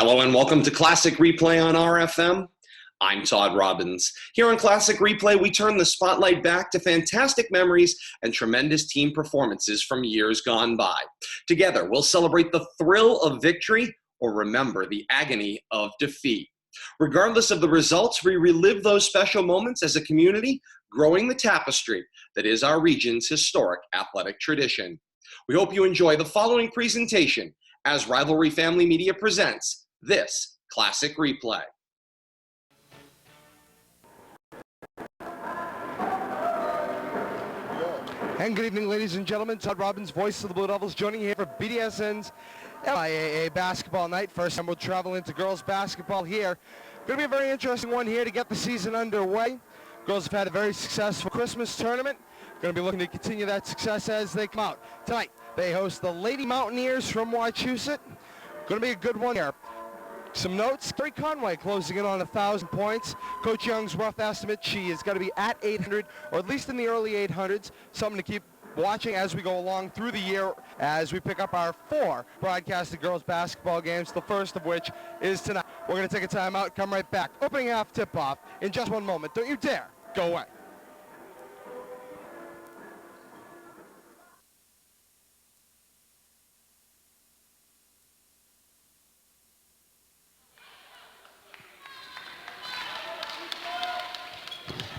Hello and welcome to Classic Replay on RFM. I'm Todd Robbins. Here on Classic Replay, we turn the spotlight back to fantastic memories and tremendous team performances from years gone by. Together, we'll celebrate the thrill of victory or remember the agony of defeat. Regardless of the results, we relive those special moments as a community, growing the tapestry that is our region's historic athletic tradition. We hope you enjoy the following presentation as Rivalry Family Media presents this Classic Replay. And good evening, ladies and gentlemen. Todd Robbins, voice of the Blue Devils, joining you here for BDSN's LIAA basketball night. First time we'll travel into girls basketball here. Going to be a very interesting one here to get the season underway. Girls have had a very successful Christmas tournament. Going to be looking to continue that success as they come out. Tonight, they host the Lady Mountaineers from Wachusett. Going to be a good one here. Some notes, Carrie Conway closing in on 1,000 points. Coach Young's rough estimate, she is going to be at 800, or at least in the early 800s. Something to keep watching as we go along through the year as we pick up our 4 broadcasted girls basketball games, the first of which is tonight. We're going to take a timeout, come right back. Opening half tip-off in just one moment. Don't you dare go away.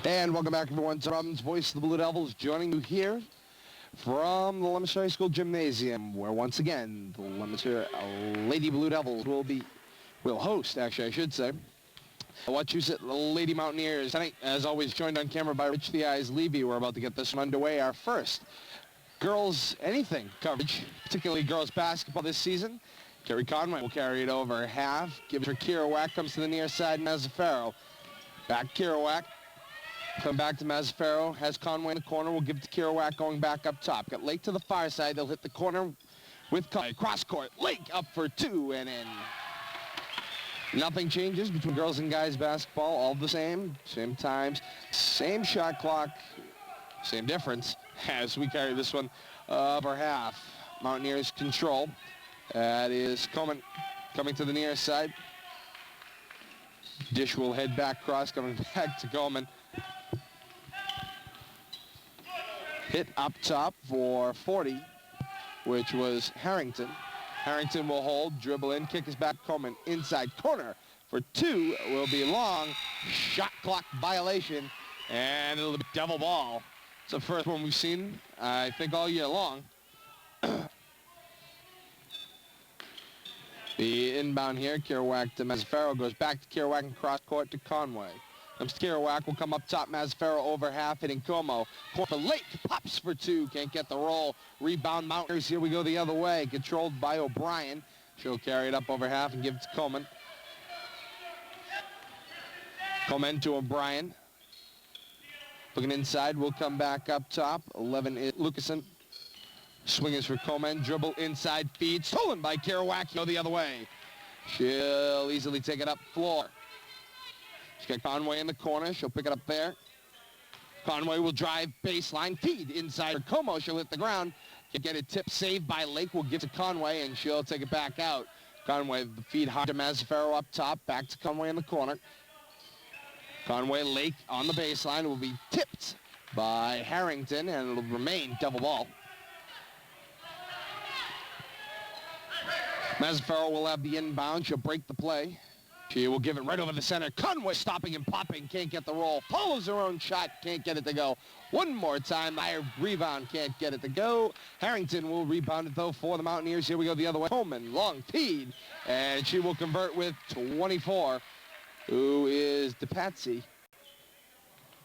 And welcome back, everyone. Todd Robbins, voice of the Blue Devils, joining you here from the Leominster High School gymnasium, where once again the Leominster Lady Blue Devils will host, actually, I should say, Wachusett Lady Mountaineers. Tonight, as always, joined on camera by Rich the Eyes Levy. We're about to get this one underway. Our first girls anything coverage, particularly girls basketball this season. Carrie Conway will carry it over half. Give it for Kerouac, comes to the near side, Mazzaferro. Back Kerouac. Come back to Mazzaferro, has Conway in the corner, will give it to Kerouac going back up top. Got Lake to the far side, they'll hit the corner with Conway. Cross court, Lake up for 2 and in. Nothing changes between girls and guys basketball, all the same times, same shot clock, same difference as we carry this one over half. Mountaineers control. That is Coleman coming to the near side. Dish will head back cross, coming back to Coleman. Hit up top for 40, which was Harrington. Harrington will hold, dribble in, kick is back, Coleman inside corner for 2, will be long. Shot clock violation, and it'll be devil ball. It's the first one we've seen, I think, all year long. The inbound here, Kerouac to Mazzaferro, goes back to Kerouac and cross court to Conway. Comes to Kerouac, will come up top, Mazzaferro over half, hitting Como. Court for Lake, pops for 2, can't get the roll. Rebound Mountaineers, here we go the other way, controlled by O'Brien. She'll carry it up over half and give it to Coleman. Coleman to O'Brien. Looking inside, will come back up top. 11 is Lucasen. Swing is for Coleman, dribble inside, feed, stolen by Kerouac, go the other way. She'll easily take it up floor. She's got Conway in the corner, she'll pick it up there. Conway will drive baseline, feed inside for Como, she'll hit the ground. Can get it tipped, saved by Lake, will give to Conway, and she'll take it back out. Conway, the feed hard to Mazzaferro up top, back to Conway in the corner. Conway, Lake on the baseline, will be tipped by Harrington, and it'll remain double ball. Mazzaferro will have the inbound. She'll break the play. She will give it right over the center. Conway stopping and popping. Can't get the roll. Follows her own shot. Can't get it to go. One more time. Higher rebound. Can't get it to go. Harrington will rebound it, though, for the Mountaineers. Here we go the other way. Coleman, long feed. And she will convert with 24, who is DePatsy.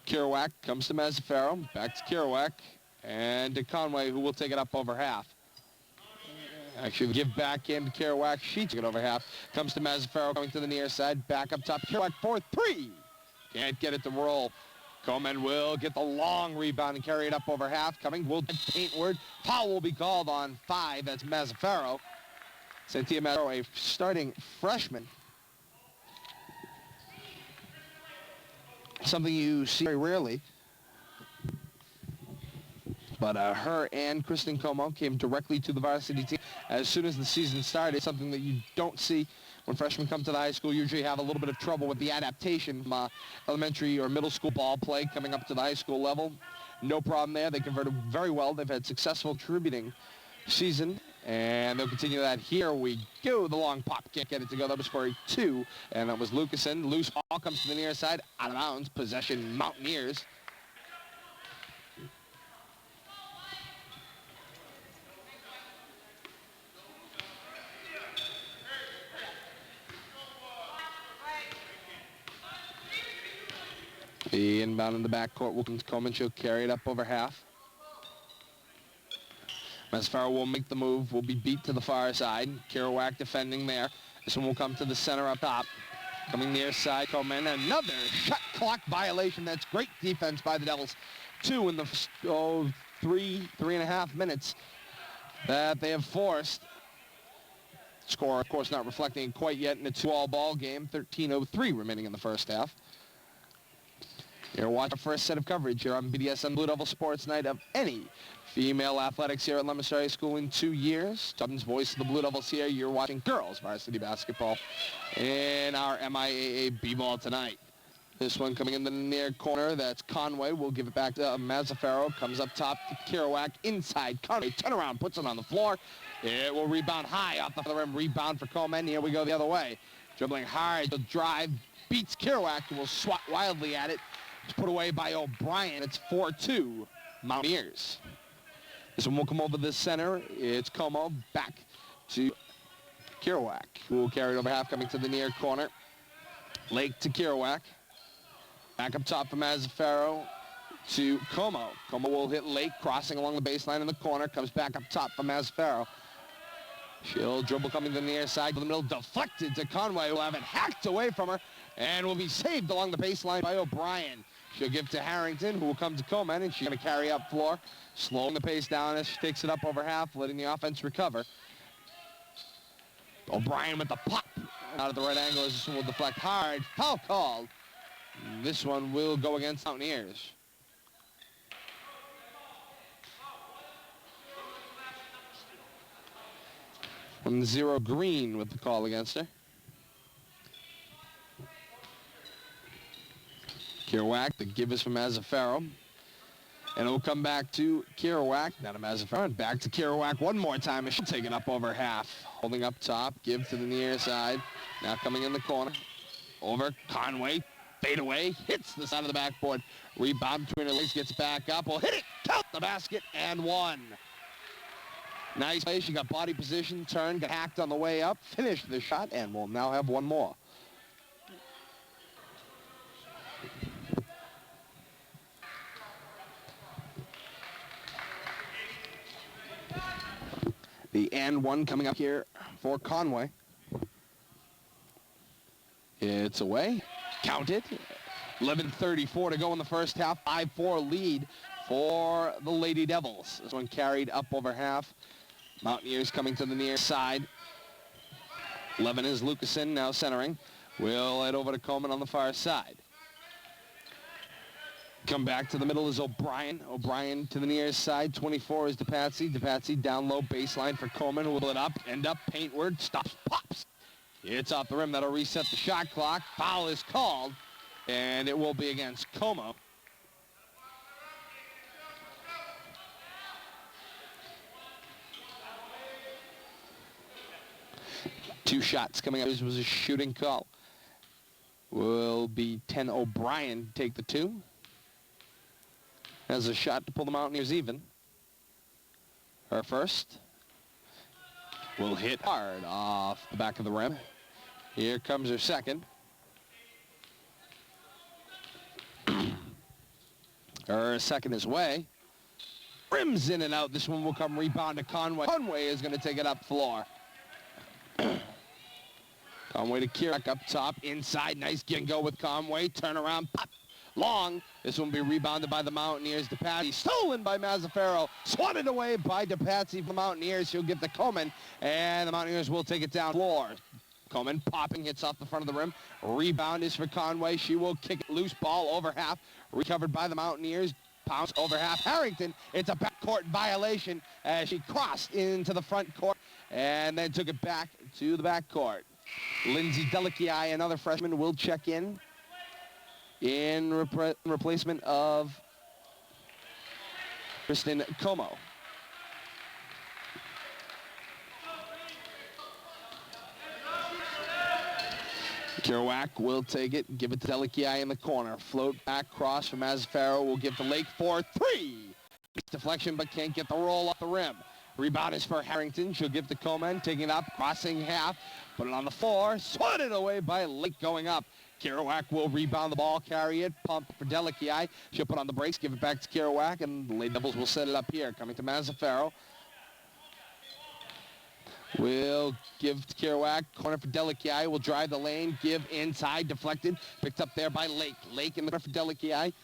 Kerouac comes to Mazzaferro. Back to Kerouac. And to Conway, who will take it up over half. Actually, give back in to Kerouac. She took it over half. Comes to Mazzaferro, going to the near side. Back up top. Kerouac for 3. Can't get it to roll. Coleman will get the long rebound and carry it up over half. Coming, will paintward. Foul will be called on 5. That's Mazzaferro. Cynthia Mazzaferro, a starting freshman. Something you see very rarely. But her and Kristen Como came directly to the varsity team as soon as the season started, something that you don't see when freshmen come to the high school. Usually have a little bit of trouble with the adaptation from elementary or middle school ball play coming up to the high school level. No problem there. They converted very well. They've had successful contributing season, and they'll continue that. Here we go. The long pop, can't get it to go. That was for a 2, and that was Lucasen. Loose ball comes to the near side, out of bounds. Possession, Mountaineers. The inbound in the backcourt will come to Coleman. She'll carry it up over half. Masfaro will make the move, will be beat to the far side. Kerouac defending there. This one will come to the center up top. Coming near side, Coleman. Another shot clock violation. That's great defense by the Devils. 2 in the 3.5 minutes that they have forced. Score, of course, not reflecting quite yet in a 2-all ball game. 13:03 remaining in the first half. Here, watch our first set of coverage here on BDSN Blue Devil Sports Night of any female athletics here at Leominster High School in 2 years. Tubbins, voice of the Blue Devils here. You're watching girls varsity basketball in our MIAA B-ball tonight. This one coming in the near corner. That's Conway. We'll give it back to Mazzaferro. Comes up top to Kerouac. Inside, Conway. Turnaround, puts it on the floor. It will rebound high off the rim. Rebound for Coleman. Here we go the other way. Dribbling hard. The drive beats Kerouac, who will swat wildly at it. It's put away by O'Brien. It's 4-2 Mountaineers. This one will come over the center. It's Como back to Kerouac, who will carry it over half, coming to the near corner. Lake to Kerouac. Back up top from Mazzaferro to Como. Como will hit Lake, crossing along the baseline in the corner. Comes back up top from Mazzaferro. She'll dribble coming to the near side to the middle. Deflected to Conway, who will have it hacked away from her and will be saved along the baseline by O'Brien. She'll give to Harrington, who will come to Coleman, and she's going to carry up floor, slowing the pace down as she takes it up over half, letting the offense recover. O'Brien with the pop out of the right angle as this one will deflect hard. Foul called. This one will go against Mountaineers. From 0 Green with the call against her. Kerouac, the give is from Mazzaferro. And it will come back to Kerouac, now to Mazzaferro, and back to Kerouac one more time, and she'll take it up over half. Holding up top, give to the near side. Now coming in the corner. Over Conway, fade away, hits the side of the backboard. Rebound between her legs, gets back up, will hit it, count the basket, and 1. Nice play, she got body position, turned, got hacked on the way up, finished the shot, and will now have one more. The and 1 coming up here for Conway. It's away. Counted. 11:34 to go in the first half. 5-4 lead for the Lady Devils. This one carried up over half. Mountaineers coming to the near side. 11 is Lucasen now centering. We'll head over to Coleman on the far side. Come back to the middle is O'Brien. O'Brien to the near side. 24 is DePatsy. DePatsy down low baseline for Coleman. Who will pull it up. End up paintward. Stops. Pops. It's off the rim. That'll reset the shot clock. Foul is called. And it will be against Como. Two shots coming up. This was a shooting call. Will be 10 O'Brien take the 2. Has a shot to pull the Mountaineers even. Her first will hit hard off the back of the rim. Here comes her second. Her second is away. Rims in and out. This one will come rebound to Conway. Conway is going to take it up floor. Conway to Kerouac up top. Inside. Nice get and go with Conway. Turn around. Pop. Long. This one will be rebounded by the Mountaineers. DePatsy stolen by Mazzaferro. Swatted away by DePatsy from the Mountaineers. She'll give to Coleman. And the Mountaineers will take it down floor. Coleman popping, hits off the front of the rim. Rebound is for Conway. She will kick it loose. Ball over half. Recovered by the Mountaineers. pounce over half. Harrington, it's a backcourt violation as she crossed into the front court and then took it back to the backcourt. Lindsay Delici, another freshman, will check in replacement of Kristen Como. Kerouac will take it, give it to Delici in the corner. Float back, cross from Mazzaferro, will give to Lake for 3. Deflection, but can't get the roll off the rim. Rebound is for Harrington. She'll give to Coleman, taking it up, crossing half, put it on the floor, swatted away by Lake going up. Kerouac will rebound the ball, carry it, pump for Delici. She'll put on the brakes, give it back to Kerouac, and the Lady Devils will set it up here. Coming to Mazzaferro. Will give to Kerouac, corner for Delici, will drive the lane, give inside, deflected, picked up there by Lake. Lake in the corner for Delici.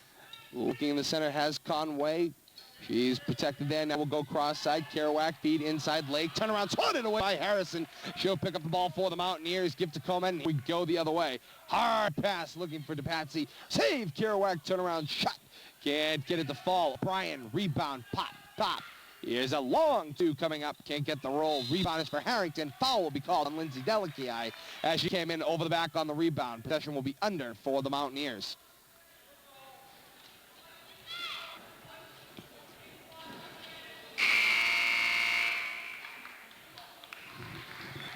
Looking in the center has Conway. She's protected there, now we'll go cross side. Kerouac, feed inside Lake, turn around, swatted away by Harrison. She'll pick up the ball for the Mountaineers, give to Coleman, we go the other way. Hard pass looking for DePatsy, save Kerouac, turn around, shot. Can't get it to fall. Bryan, rebound, pop. Here's a long two coming up. Can't get the roll. Rebound is for Harrington. Foul will be called on Lindsay Delici as she came in over the back on the rebound. Possession will be under for the Mountaineers.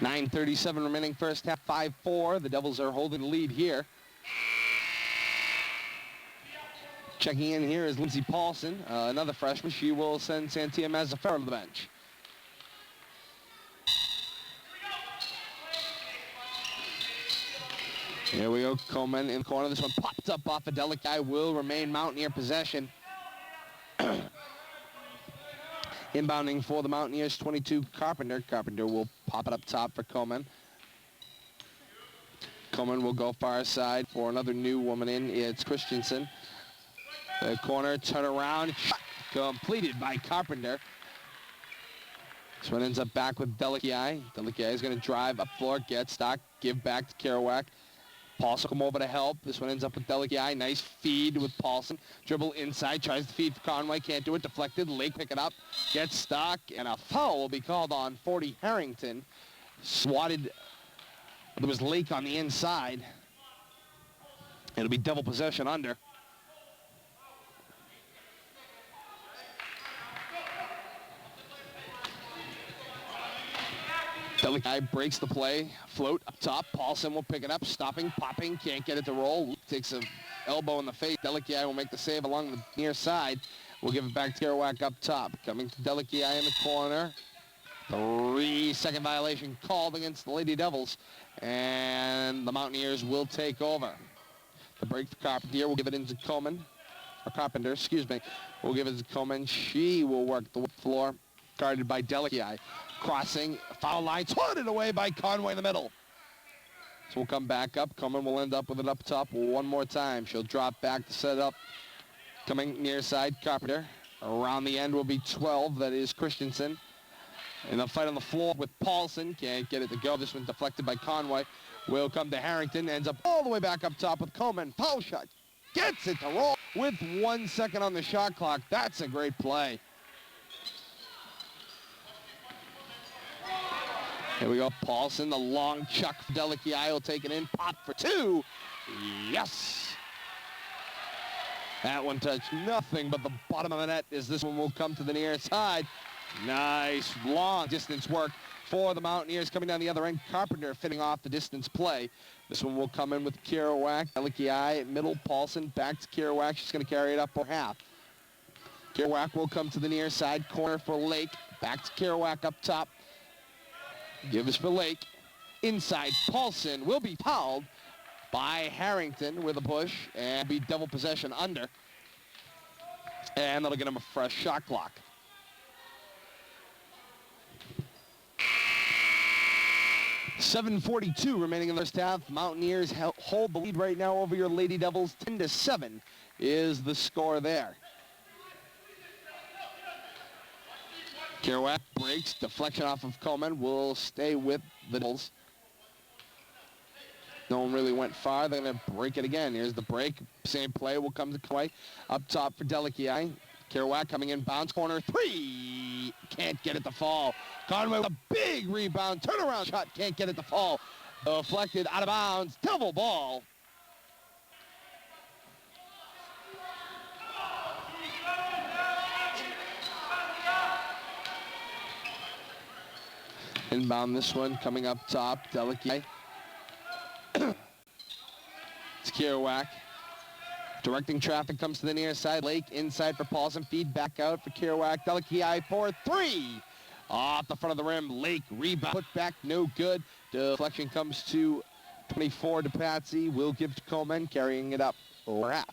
.9:37 remaining first half, 5-4. The Devils are holding the lead here. Checking in here is Lindsay Paulson, another freshman. She will send Santia Mazzaferro to the bench. Here we go, Coleman in the corner. This one popped up off of Delici, will remain Mountaineer possession. Inbounding for the Mountaineers, 22, Carpenter. Carpenter will pop it up top for Coleman. Coleman will go far side for another new woman in. It's Christensen. The corner, turn around, completed by Carpenter. This one ends up back with Delici. Delici is going to drive up floor, get stock, give back to Kerouac. Paulson come over to help. This one ends up with Delici. Nice feed with Paulson. Dribble inside, tries to feed for Conway, can't do it. Deflected, Lake pick it up, gets stock, and a foul will be called on 40 Harrington. Swatted, there was Lake on the inside. It'll be double possession under. Delici breaks the play, float up top. Paulson will pick it up, stopping, popping, can't get it to roll. Takes an elbow in the face. Delici will make the save along the near side. We'll give it back to Kerouac up top. Coming to Delici in the corner. 3-second violation called against the Lady Devils, and the Mountaineers will take over. The break for Carpenter. We'll give it into Coleman, or Carpenter, excuse me. We'll give it to Coleman. She will work the floor, guarded by Delici. Crossing, foul line, swatted away by Conway in the middle. So we'll come back up. Coleman will end up with it up top one more time. She'll drop back to set up. Coming near side, Carpenter. Around the end will be 12. That is Christensen. In the fight on the floor with Paulson. Can't get it to go. This one deflected by Conway. Will come to Harrington. Ends up all the way back up top with Coleman. Foul shot. Gets it to roll with 1 second on the shot clock. That's a great play. Here we go, Paulson, the long chuck for Delici will take it in, pop for 2. Yes! That one touched nothing but the bottom of the net as this one will come to the near side. Nice long distance work for the Mountaineers coming down the other end. Carpenter fitting off the distance play. This one will come in with Kerouac. Delici middle, Paulson back to Kerouac. She's going to carry it up for half. Kerouac will come to the near side, corner for Lake. Back to Kerouac up top. Give us for Lake. Inside, Paulson will be fouled by Harrington with a push and be double possession under. And that'll get him a fresh shot clock. .7:42 remaining in the first half. Mountaineers hold the lead right now over your Lady Devils. 10-7 is the score there. Kerouac breaks, deflection off of Coleman, will stay with the Devils. No one really went far. They're going to break it again. Here's the break. Same play will come to Conway. Up top for Delici. Kerouac coming in, bounce corner, 3. Can't get it to fall. Conway with a big rebound, turnaround shot, can't get it to fall. Deflected, out of bounds, double ball. Inbound this one, coming up top, Delici. It's Kerouac. Directing traffic comes to the near side. Lake inside for Paulson. Feed back out for Kerouac. Delici for 3. Off the front of the rim. Lake rebound. Put back. No good. Deflection comes to 24 to Patsy. Will give to Coleman. Carrying it up over half.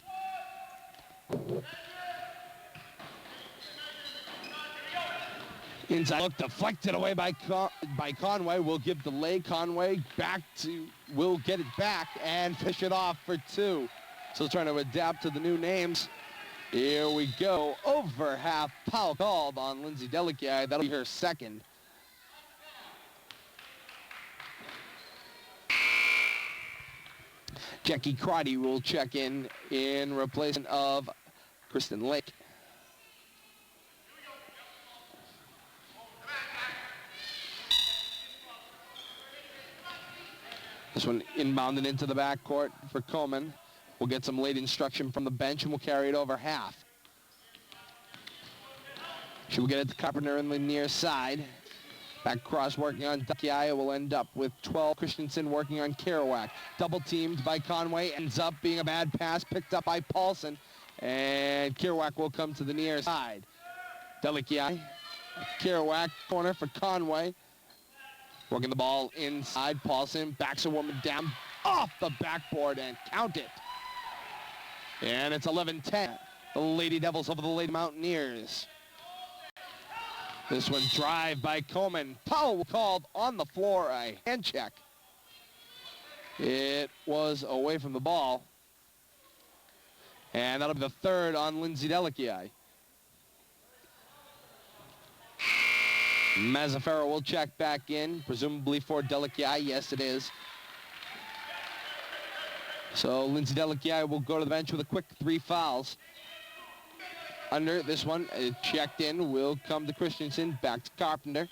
Inside look deflected away by Conway. Will give to Lake. Conway back to. Will get it back and fish it off for 2. Still trying to adapt to the new names. Here we go. Over half foul called on Lindsay Delici. That'll be her second. Jackie Crotty will check in replacement of Kristen Lake. This one inbounded into the backcourt for Coleman. We'll get some late instruction from the bench, and we'll carry it over half. She will get it to Carpenter in the near side. Back cross working on Delici. Will end up with 12. Christensen working on Kerouac. Double teamed by Conway. Ends up being a bad pass picked up by Paulson. And Kerouac will come to the near side. Delici. Kerouac corner for Conway. Working the ball inside. Paulson backs a woman down off the backboard and count it. And it's 11-10. The Lady Devils over the Lady Mountaineers. This one drive by Coleman. Foul called on the floor. A hand check. It was away from the ball. And that'll be the third on Lindsay Delici. Mazzaferro will check back in, presumably for Delici. Yes, it is. So Lindsay Delici will go to the bench with a quick 3 fouls. Under this one, checked in, will come to Christensen, back to Carpenter.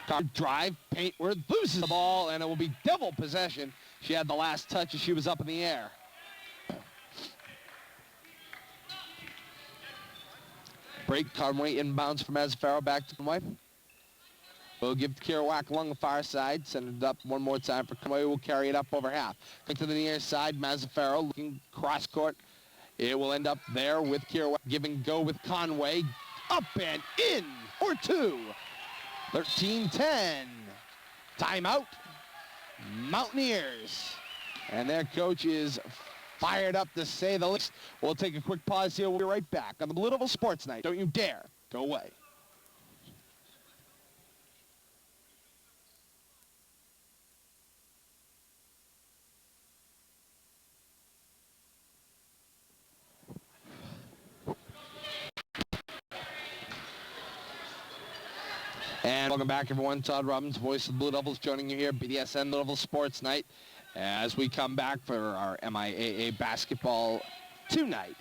Carpenter drive, Paintworth loses the ball, and it will be Devil possession. She had the last touch as she was up in the air. Break, Conway inbounds from Mazzaferro, back to Conway. We'll give to Kerouac along the far side. Send it up one more time for Conway. We'll carry it up over half. Back to the near side. Mazzaferro looking cross court. It will end up there with Kerouac. Give and go with Conway. Up and in for 2. 13-10. Timeout. Mountaineers. And their coach is fired up to say the least. We'll take a quick pause here. We'll be right back on the Blue Devil Sports Night. Don't you dare go away. And welcome back, everyone. Todd Robbins, voice of the Blue Devils, joining you here at BDSN Blue Devil Sports Night as we come back for our MIAA basketball tonight.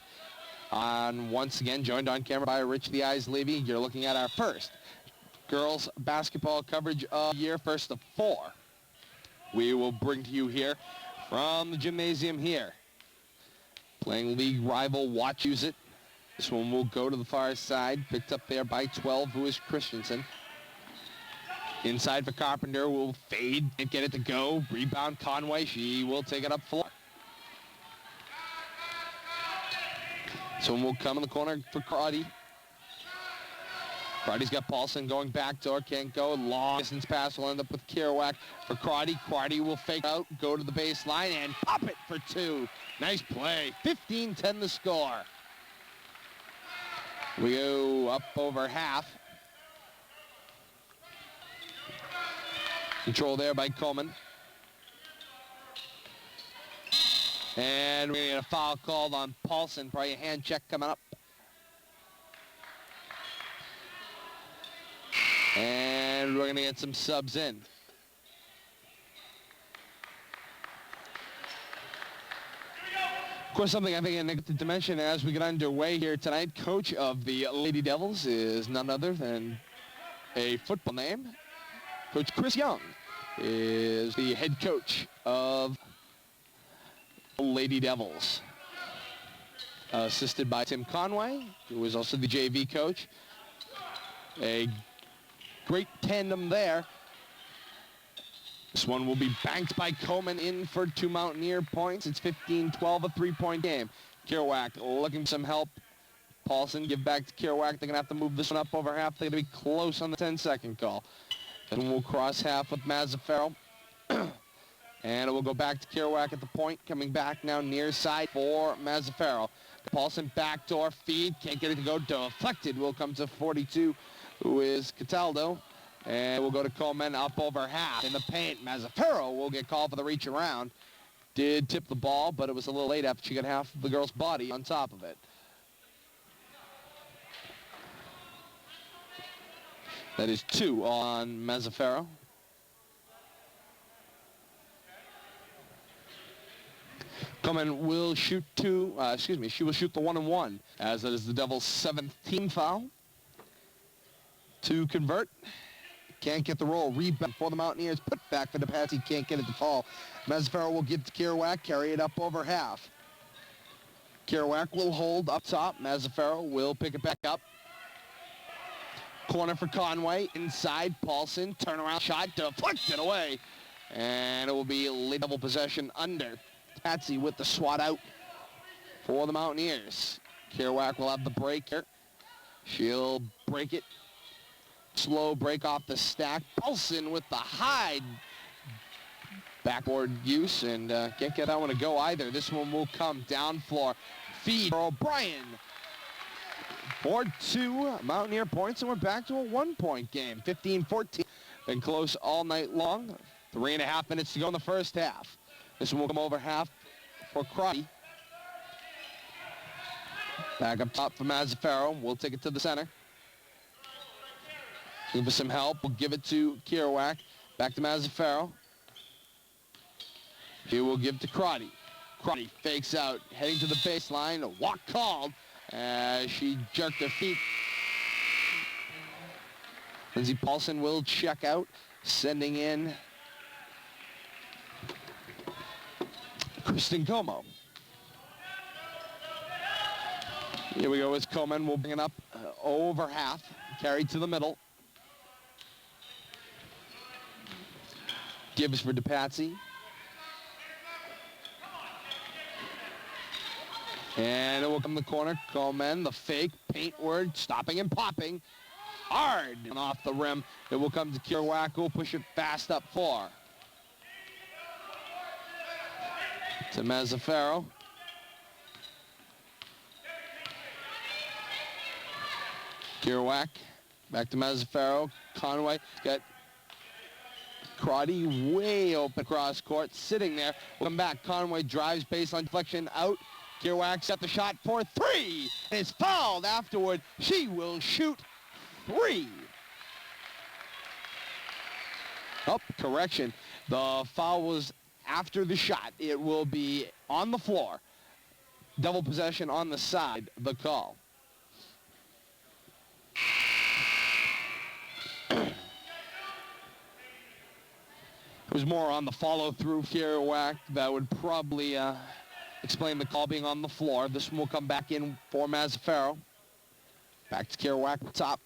Once again, joined on camera by Rich the Eyes Levy. You're looking at our first girls basketball coverage of the year, first of 4. We will bring to you here from the gymnasium here. Playing league rival Wachusett. This one will go to the far side, picked up there by 12, who is Christensen. Inside for Carpenter, will fade and get it to go. Rebound Conway, she will take it up floor. So will come in the corner for Crotty. Crotty's got Paulson going back door, can't go. Long distance pass will end up with Kerouac for Crotty. Crotty will fake out, go to the baseline, and pop it for 2. Nice play. 15-10 the score. We go up over half. Control there by Coleman. And we're going to get a foul called on Paulson. Probably a hand check coming up. And we're going to get some subs in. Of course, something I think I neglected to mention as we get underway here tonight, coach of the Lady Devils is none other than a football name. Coach Chris Young is the head coach of the Lady Devils. Assisted by Tim Conway, who is also the JV coach. A great tandem there. This one will be banked by Coleman in for 2 Mountaineer points. It's 15-12, a 3-point game. Kerouac looking for some help. Paulson give back to Kerouac. They're going to have to move this one up over half. They're going to be close on the 10-second call. Then we'll cross half with Mazzaferro. And it will go back to Kerouac at the point. Coming back now near side for Mazzaferro. Paulson backdoor feed. Can't get it to go. Deflected. Will come to 42, who is Cataldo. And we'll go to Coleman up over half in the paint. Mazzaferro will get called for the reach around. Did tip the ball, but it was a little late after she got half of the girl's body on top of it. That is 2 on Mazzaferro. Coleman will shoot she will shoot the 1-and-1, as that is the Devils' 7th team foul. To convert. Can't get the roll. Rebound for the Mountaineers. Put back for DePatsy. Can't get it to fall. Mazzaferro will give to Kerouac. Carry it up over half. Kerouac will hold up top. Mazzaferro will pick it back up. Corner for Conway. Inside. Paulson. Turnaround shot. Deflected away. And it will be Lady Devil possession under. Patsy with the swat out for the Mountaineers. Kerouac will have the break here. She'll break it. Slow break off the stack. Paulson with the high backboard use, and can't get that one to go either. This one will come down floor. Feed for O'Brien. Board 2 Mountaineer points, and we're back to a 1-point game. 15-14. Been close all night long. 3.5 minutes to go in the first half. This one will come over half for Crotty. Back up top for Mazzaferro. We'll take it to the center. Give us some help. We'll give it to Kerouac. Back to Mazzaferro. He will give to Crotty. Crotty fakes out, heading to the baseline. A walk called as she jerked her feet. Lindsey Paulson will check out, sending in Kristen Como. Here we go with Coleman. We'll bring it up over half. Carried to the middle. Gibbs for DePatsy. And it will come the corner. Coleman, the fake, paint word, stopping and popping. Hard and off the rim. It will come to Kerouac, who will push it fast up 4. To Mazzaferro. Kerouac, back to Mazzaferro. Conway, got Crotty way open cross court, sitting there. We'll come back. Conway drives baseline deflection out. Kerouac set the shot for 3. And is fouled afterward. She will shoot 3. Oh, correction. The foul was after the shot. It will be on the floor. Double possession on the side. The call. It was more on the follow-through Kerouac that would probably explain the call being on the floor. This one will come back in for Mazzaferro. Back to Kerouac top.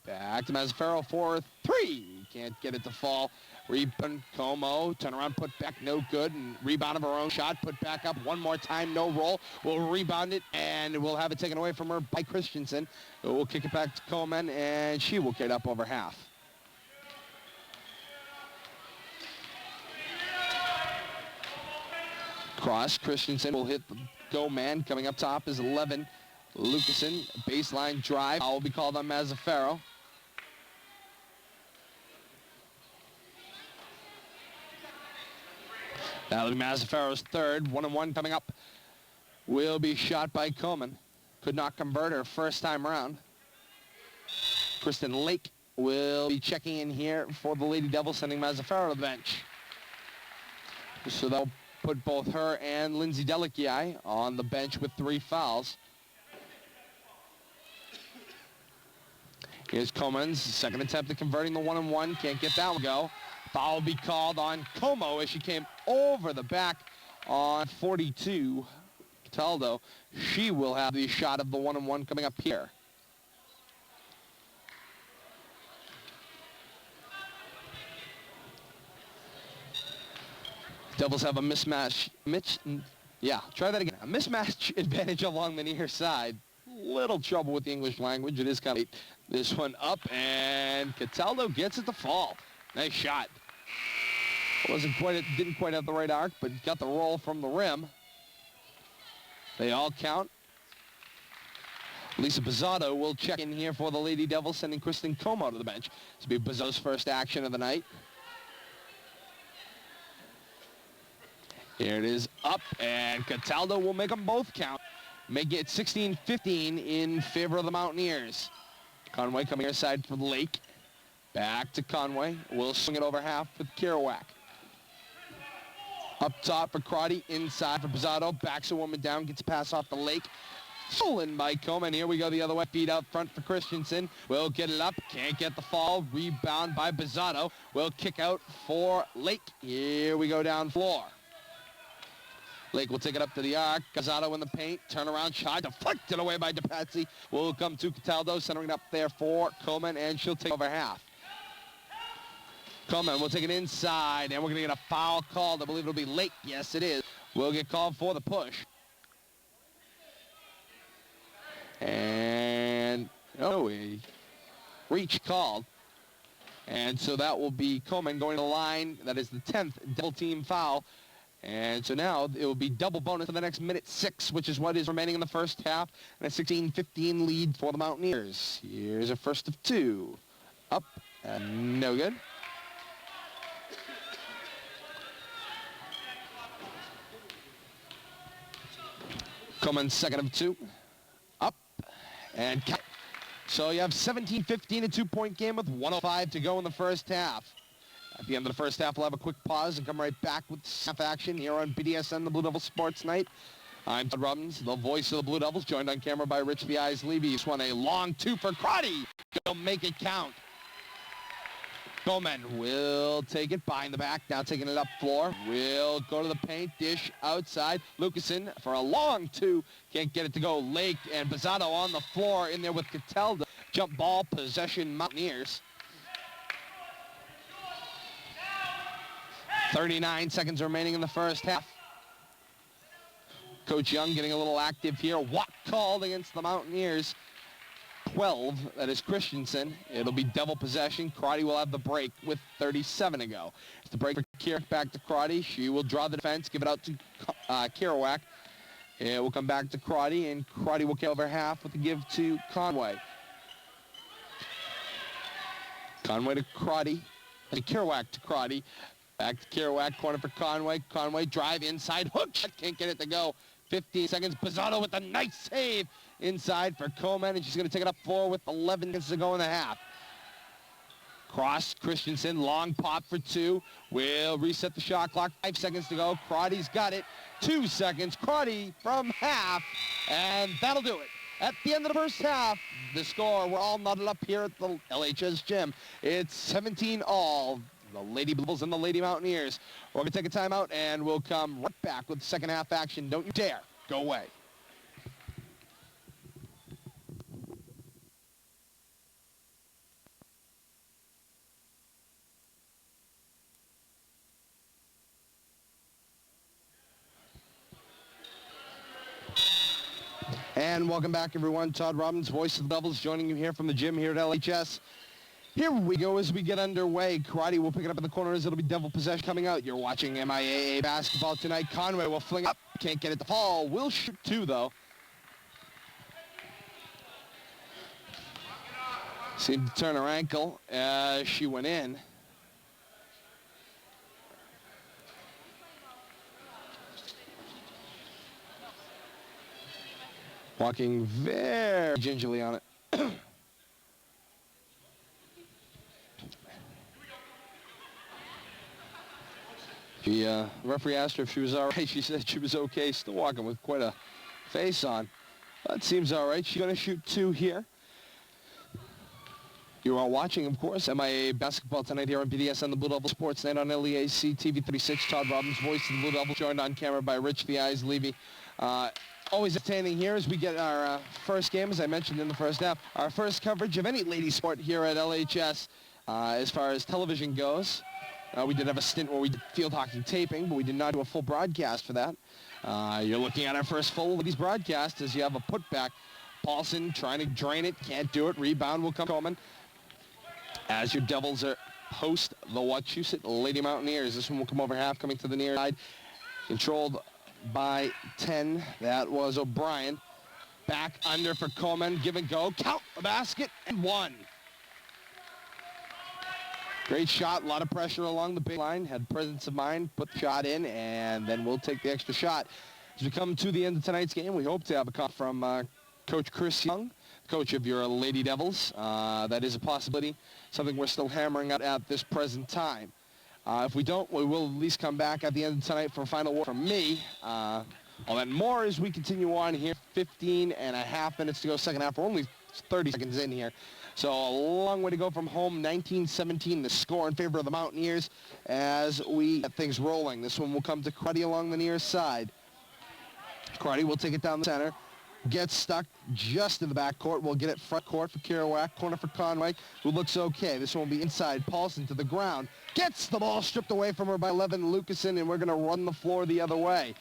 Back to Mazzaferro for 3. Can't get it to fall. Rebound, Como, turn around, put back, no good. And rebound of her own shot, put back up one more time, no roll. We'll rebound it, and we'll have it taken away from her by Christensen. We'll kick it back to Coleman, and she will get up over half. Cross, Christensen will hit the go man. Coming up top is 11. Lucasen, baseline drive. Foul will be called on Mazzaferro. That'll be Mazzaferro's 3rd. 1-and-1 coming up. Will be shot by Coleman. Could not convert her first time around. Kristen Lake will be checking in here for the Lady Devils, sending Mazzaferro to the bench. So that'll put both her and Lindsay Delici on the bench with 3 fouls. Here's Comans, second attempt at converting the 1-on-1. Can't get that one go. Foul will be called on Como as she came over the back on 42. Cataldo, she will have the shot of the 1-on-1 coming up here. Devils have a mismatch. Try that again. A mismatch advantage along the near side. Little trouble with the English language. It is kind of late. This one up, and Cataldo gets it to fall. Nice shot. Didn't quite have the right arc, but got the roll from the rim. They all count. Lisa Bizzato will check in here for the Lady Devils, sending Kristen Como to the bench. This will be Bizzato's first action of the night. Here it is, up, and Cataldo will make them both count. Make it 16-15 in favor of the Mountaineers. Conway coming inside for the Lake. Back to Conway. Will swing it over half with Kerouac. Up top for Crotty, inside for Bizzato. Backs a woman down, gets a pass off the Lake. Stolen by Coleman. Here we go the other way. Feet up front for Christensen. Will get it up. Can't get the fall. Rebound by Bizzato. Will kick out for Lake. Here we go down floor. Lake will take it up to the arc. Bizzato in the paint. Turnaround shot. Deflected away by DePatsy. Will come to Cataldo. Centering it up there for Coleman. And she'll take over half. Coleman will take it inside. And we're going to get a foul called. I believe it'll be Lake. Yes, it is. Will get called for the push. And a reach called. And so that will be Coleman going to the line. That is the 10th double team foul. And so now it will be double bonus for the next minute 6, which is what is remaining in the first half. And a 16-15 lead for the Mountaineers. Here's a first of 2. Up and no good. Coleman second of 2. Up and count. So you have 17-15, a 2-point game with 1:05 to go in the first half. At the end of the first half, we'll have a quick pause and come right back with half action here on BDSN, the Blue Devils Sports Night. I'm Todd Robbins, the voice of the Blue Devils, joined on camera by Rich the Eyes Levy. He's won a long 2 for Crotty. He'll make it count. Bowman will take it behind the back, now taking it up floor. Will go to the paint, dish outside. Lucasen for a long 2. Can't get it to go. Lake and Bizzato on the floor in there with Cataldo. Jump ball, possession, Mountaineers. 39 seconds remaining in the first half. Coach Young getting a little active here. Watt called against the Mountaineers. 12, that is Christensen. It'll be double possession. Crotty will have the break with 37 to go. It's the break for Kerouac, back to Crotty. She will draw the defense, give it out to Kerouac. It will come back to Crotty, and Crotty will kill over half with a give to Conway. Conway to Crotty, and Kerouac to Crotty. Back to Kerouac, corner for Conway. Conway drive inside, hook shot, can't get it to go. 15 seconds, Bizzato with a nice save inside for Coleman, and she's going to take it up floor with 11 seconds to go in the half. Cross, Christensen, long pop for 2. Will reset the shot clock, 5 seconds to go. Crotty's got it, 2 seconds. Crotty from half, and that'll do it. At the end of the first half, the score, we're all knotted up here at the LHS gym. It's 17-all. The Lady Devils and the Lady Mountaineers. We're going to take a timeout, and we'll come right back with the second half action. Don't you dare go away. And welcome back, everyone. Todd Robbins, voice of the Devils, joining you here from the gym here at LHS. Here we go as we get underway. Karate will pick it up in the corners. It'll be devil possession coming out. You're watching MIAA basketball tonight. Conway will fling up. Can't get it to fall. Will shoot 2, though. Seemed to turn her ankle as she went in. Walking very gingerly on it. The referee asked her if she was all right. She said she was okay, still walking with quite a face on. That seems all right. She's going to shoot 2 here. You are watching, of course, MIA basketball tonight here on BDSN, the Blue Devil Sports Night on LEAC TV 36. Todd Robbins, voice of the Blue Devil, joined on camera by Rich the Eyes Levy. Always entertaining here as we get our first game, as I mentioned in the first half, our first coverage of any lady sport here at LHS as far as television goes. We did have a stint where we did field hockey taping, but we did not do a full broadcast for that. You're looking at our first full ladies broadcast as you have a putback. Paulson trying to drain it, can't do it. Rebound will come Coleman. As your Devils host the Wachusett Lady Mountaineers. This one will come over half, coming to the near side. Controlled by 10. That was O'Brien. Back under for Coleman. Give and go. Count the basket and 1. Great shot. A lot of pressure along the big line. Had presence of mind. Put the shot in, and then we'll take the extra shot. As we come to the end of tonight's game, we hope to have a call from Coach Chris Young, coach of your Lady Devils. That is a possibility, something we're still hammering out at this present time. If we don't, we will at least come back at the end of tonight for a final word from me. All that more as we continue on here. 15 and a half minutes to go, second half. We're only 30 seconds in here. So a long way to go from home. 19-17, the score in favor of the Mountaineers as we get things rolling. This one will come to Cruddy along the near side. Cruddy will take it down the center. Gets stuck just in the back court. We'll get it front court for Kerouac. Corner for Conway, who looks okay. This one will be inside. Paulson to the ground. Gets the ball stripped away from her by Levin Lucasen, and we're going to run the floor the other way.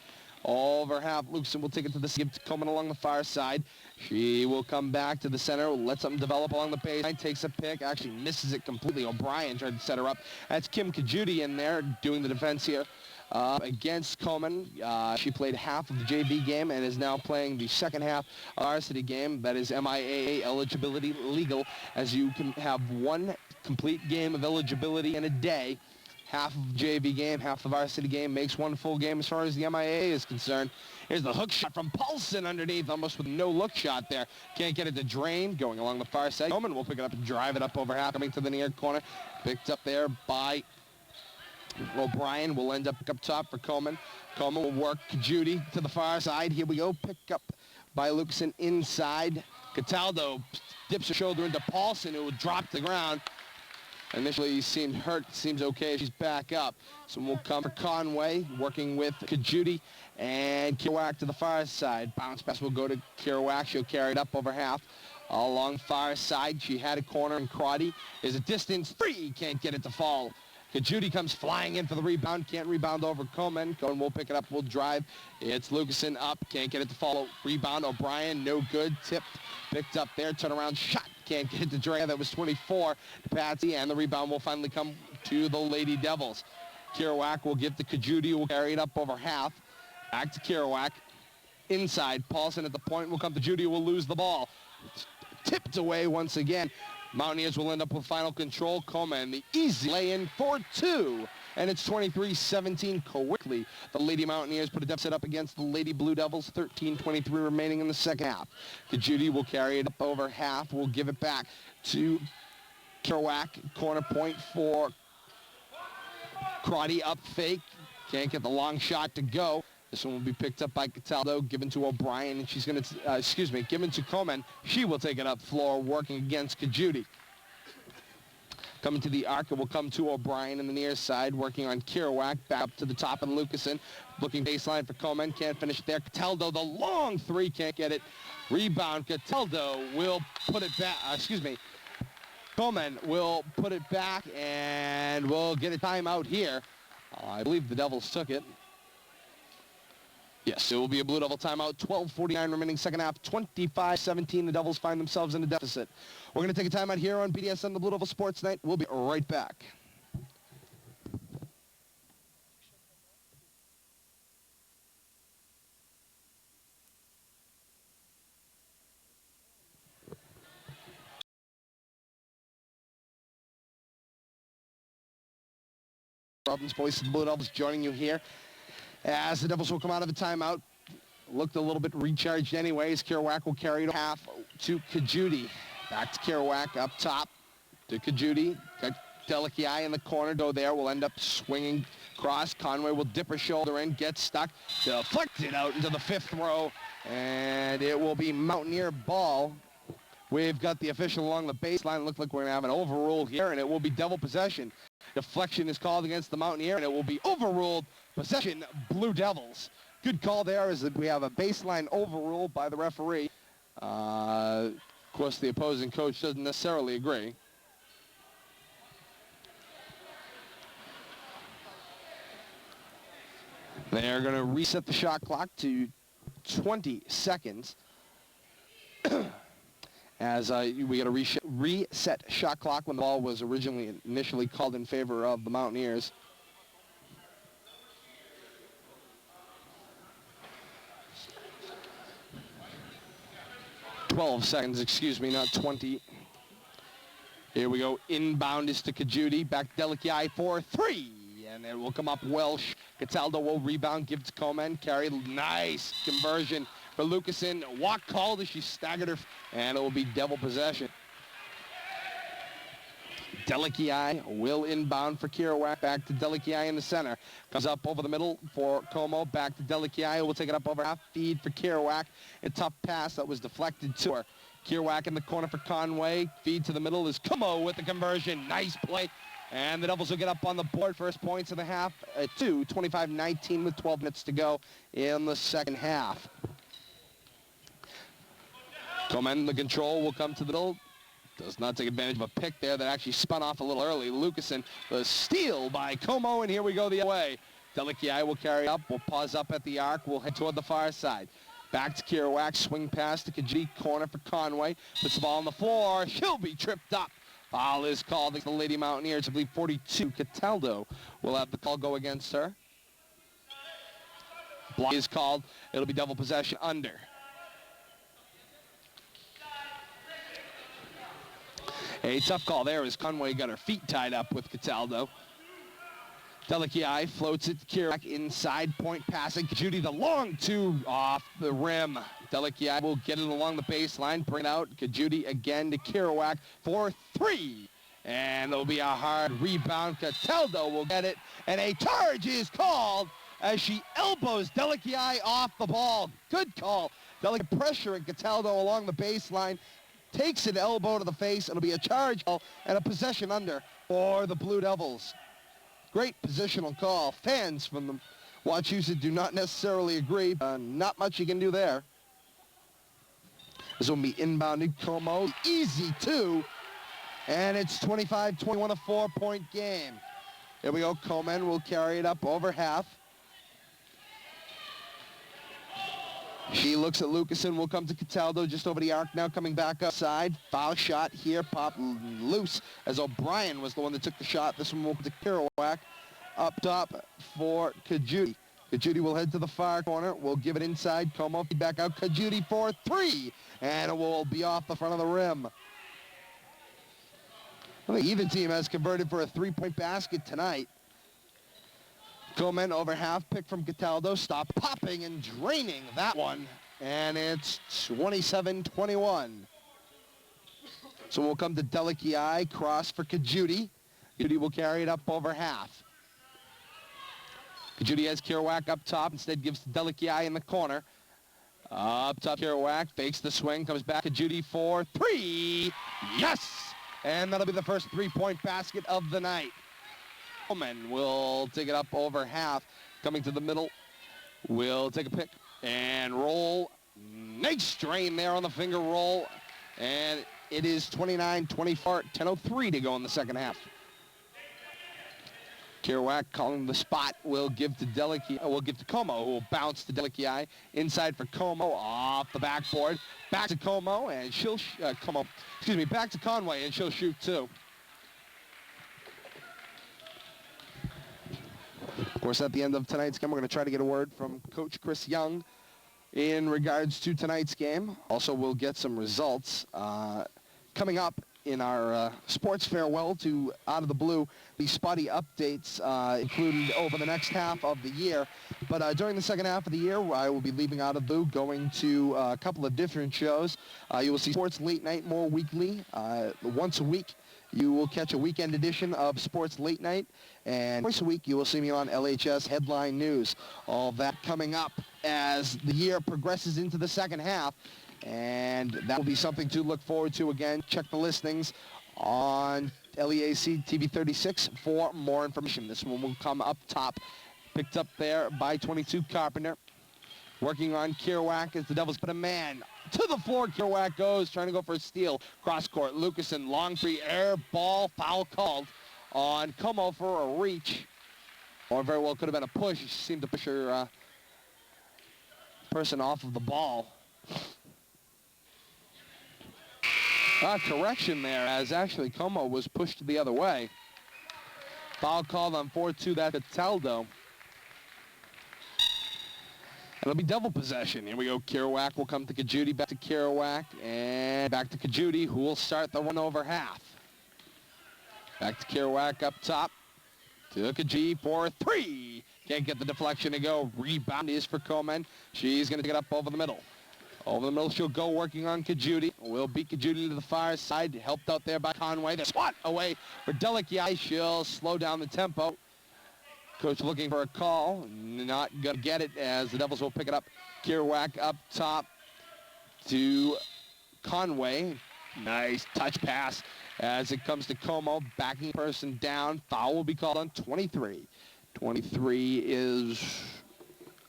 Over half, Lucasen will take it to the skip, coming along the far side. She will come back to the center, let something develop along the baseline, takes a pick, actually misses it completely. O'Brien tried to set her up. That's Kim Kajuti in there doing the defense here. Against Coleman. She played half of the JV game and is now playing the second half of our varsity game. That is MIAA eligibility legal, as you can have one complete game of eligibility in a day. Half of JV game, half the varsity game makes one full game as far as the MIAA is concerned. Here's the hook shot from Paulson underneath, almost with no look shot there. Can't get it to drain, going along the far side. Coleman will pick it up and drive it up over half, coming to the near corner. Picked up there by O'Brien. Will end up top for Coleman. Coleman will work Judy to the far side. Here we go. Pick up by Lucasen inside. Cataldo dips her shoulder into Paulson, who will drop to the ground. Initially, he seemed hurt. Seems okay. She's back up. So we'll come for Conway, working with Kajuti and Kerouac to the far side. Bounce pass will go to Kerouac. She'll carry it up over half. Along far side, she had a corner, and Crotty is a distance free. Can't get it to fall. Kajuti comes flying in for the rebound. Can't rebound over Coleman. Coleman will pick it up. Will drive. It's Lucasen up. Can't get it to follow. Rebound. O'Brien. No good. Tipped. Picked up there. Turnaround shot. Can't get it to Drea. That was 24 to Patsy. And the rebound will finally come to the Lady Devils. Kerouac will give to Kajuti. Will carry it up over half. Back to Kerouac. Inside. Paulson at the point. Will come to Judy. Will lose the ball. Tipped away once again. Mountaineers will end up with final control. Coleman, the easy lay-in for 2. And it's 23-17 quickly. The Lady Mountaineers put a deficit up against the Lady Blue Devils. 13:23 remaining in the second half. Kajuti will carry it up over half. We'll give it back to Kerouac. Corner point for Crotty. Up fake. Can't get the long shot to go. This one will be picked up by Cataldo, given to O'Brien, and she's going to, given to Coleman. She will take it up floor, working against Kajuti. Coming to the arc, it will come to O'Brien in the near side, working on Kerouac, back up to the top, and Lucasen, looking baseline for Coleman, can't finish it there. Cataldo, the long three, can't get it. Rebound, Cataldo will put it back, Coleman will put it back, and we'll get a timeout here. I believe the Devils took it. Yes, it will be a Blue Devil timeout. 12:49 remaining second half. 25-17. The Devils find themselves in a deficit. We're going to take a timeout here on BDSN, the Blue Devil Sports Night. We'll be right back. Robbins, voice of the Blue Devils, joining you here as the Devils will come out of the timeout. Looked a little bit recharged anyways. Kerouac will carry it half to Kajuti. Back to Kerouac up top to Kajuti. Delici in the corner, though there will end up swinging across. Conway will dip her shoulder in, get stuck, deflected out into the fifth row, and it will be Mountaineer ball. We've got the official along the baseline. Looks like we're going to have an overrule here, and it will be Devil possession. Deflection is called against the Mountaineer, and it will be overruled. Possession, Blue Devils. Good call there, as we have a baseline overrule by the referee. Of course, the opposing coach doesn't necessarily agree. They're going to reset the shot clock to 20 seconds. As we got a reset shot clock when the ball was initially called in favor of the Mountaineers. "12 seconds, excuse me, not 20. Here we go. Inbound is to Kajuti. Back to Delici for 3. And it will come up Welsh. Cataldo will rebound, give to Coleman. Carry, nice conversion for Lucasen. Walk called as she staggered her, and it will be Devil possession. Delici will inbound for Kerouac. Back to Delici in the center. Comes up over the middle for Como. Back to Delici. Will take it up over half. Feed for Kerouac. A tough pass that was deflected to her. Kerouac in the corner for Conway. Feed to the middle is Como with the conversion. Nice play. And the Devils will get up on the board. First points of the half at 25-19 with 12 minutes to go in the second half. Coleman, the control will come to the middle. Does not take advantage of a pick there that actually spun off a little early. Lucasen, the steal by Como, and here we go the other way. Delici will carry up. We'll pause up at the arc. We'll head toward the far side. Back to Kerouac. Swing pass to Kaji. Corner for Conway. Puts the ball on the floor. She'll be tripped up. Foul is called against the Lady Mountaineers. I believe 42. Cataldo will have the call go against her. Block is called. It'll be Devil possession under. A tough call there as Conway got her feet tied up with Cataldo. Delici floats it to Kerouac inside, point passing. Judy the long two off the rim. Delici will get it along the baseline, bring it out. Kajuti again to Kerouac for 3. And there'll be a hard rebound. Cataldo will get it, and a charge is called as she elbows Delici off the ball. Good call. Delici pressuring Cataldo along the baseline. Takes an elbow to the face. It'll be a charge and a possession under for the Blue Devils. Great positional call. Fans from the Wachusett do not necessarily agree. Not much you can do there. This will be inbounded. Como, easy 2. And it's 25-21, a 4-point game. Here we go. Coleman will carry it up over half. She looks at Lucasen, will come to Cataldo just over the arc now, coming back outside. Foul shot here, pop loose, as O'Brien was the one that took the shot. This one will come to Kerouac. Up top for Kajuti. Kajuti will head to the far corner. We'll give it inside. Como back out. Kajuti for 3. And it will be off the front of the rim. I think either team has converted for a 3-point basket tonight. Coleman over half, pick from Cataldo, stop popping and draining that one, and it's 27-21. So we'll come to Delici, cross for Kajuti. Kajuti will carry it up over half. Kajuti has Kerouac up top, instead gives to Delici in the corner. Up top, Kerouac fakes the swing, comes back to Kajuti for 3. Yes! And that'll be the first 3-point basket of the night. Coleman will take it up over half. Coming to the middle. Will take a pick and roll. Nice drain there on the finger roll. And it is 29-24, 10:03 to go in the second half. Kerouac calling the spot. Will give to Como, who will bounce to Delici. Inside for Como, off the backboard. Back to Como, and she'll back to Conway, and she'll shoot 2. Of course, at the end of tonight's game, we're going to try to get a word from Coach Chris Young in regards to tonight's game. Also, we'll get some results coming up in our sports farewell to Out of the Blue. The spotty updates included over the next half of the year. But during the second half of the year, I will be leaving Out of the Blue, going to a couple of different shows. You will see Sports Late Night more weekly, once a week. you will catch a weekend edition of Sports Late Night, and twice a week you will see me on LHS Headline News. All that coming up as the year progresses into the second half, and that will be something to look forward to. Again, check the listings on LEAC TV 36 for more information. This one will come up top, picked up there by 22 Carpenter. Working on Kerouac as the Devils put a man to the floor. Kerouac goes, trying to go for a steal. Cross court, Lucasen, long free air ball, foul called on Como for a reach. Or very well could have been a push. She seemed to push her person off of the ball. Correction there, as actually Como was pushed the other way. Foul called on 4-2, that's Cataldo. It'll be double possession. Here we go. Kerouac will come to Kajudi, back to Kerouac, and back to Kajudi, who will start the run over half. Back to Kerouac up top. To Kajudi for 3. Can't get the deflection to go. Rebound is for Komen. She's going to take it up over the middle. Over the middle, she'll go working on Kajudi. Will beat Kajudi to the far side. Helped out there by Conway. The swat away for Delicia. She'll slow down the tempo. Coach looking for a call. Not going to get it as the Devils will pick it up. Kerouac up top to Conway. Nice touch pass as it comes to Como. Backing person down. Foul will be called on 23. 23 is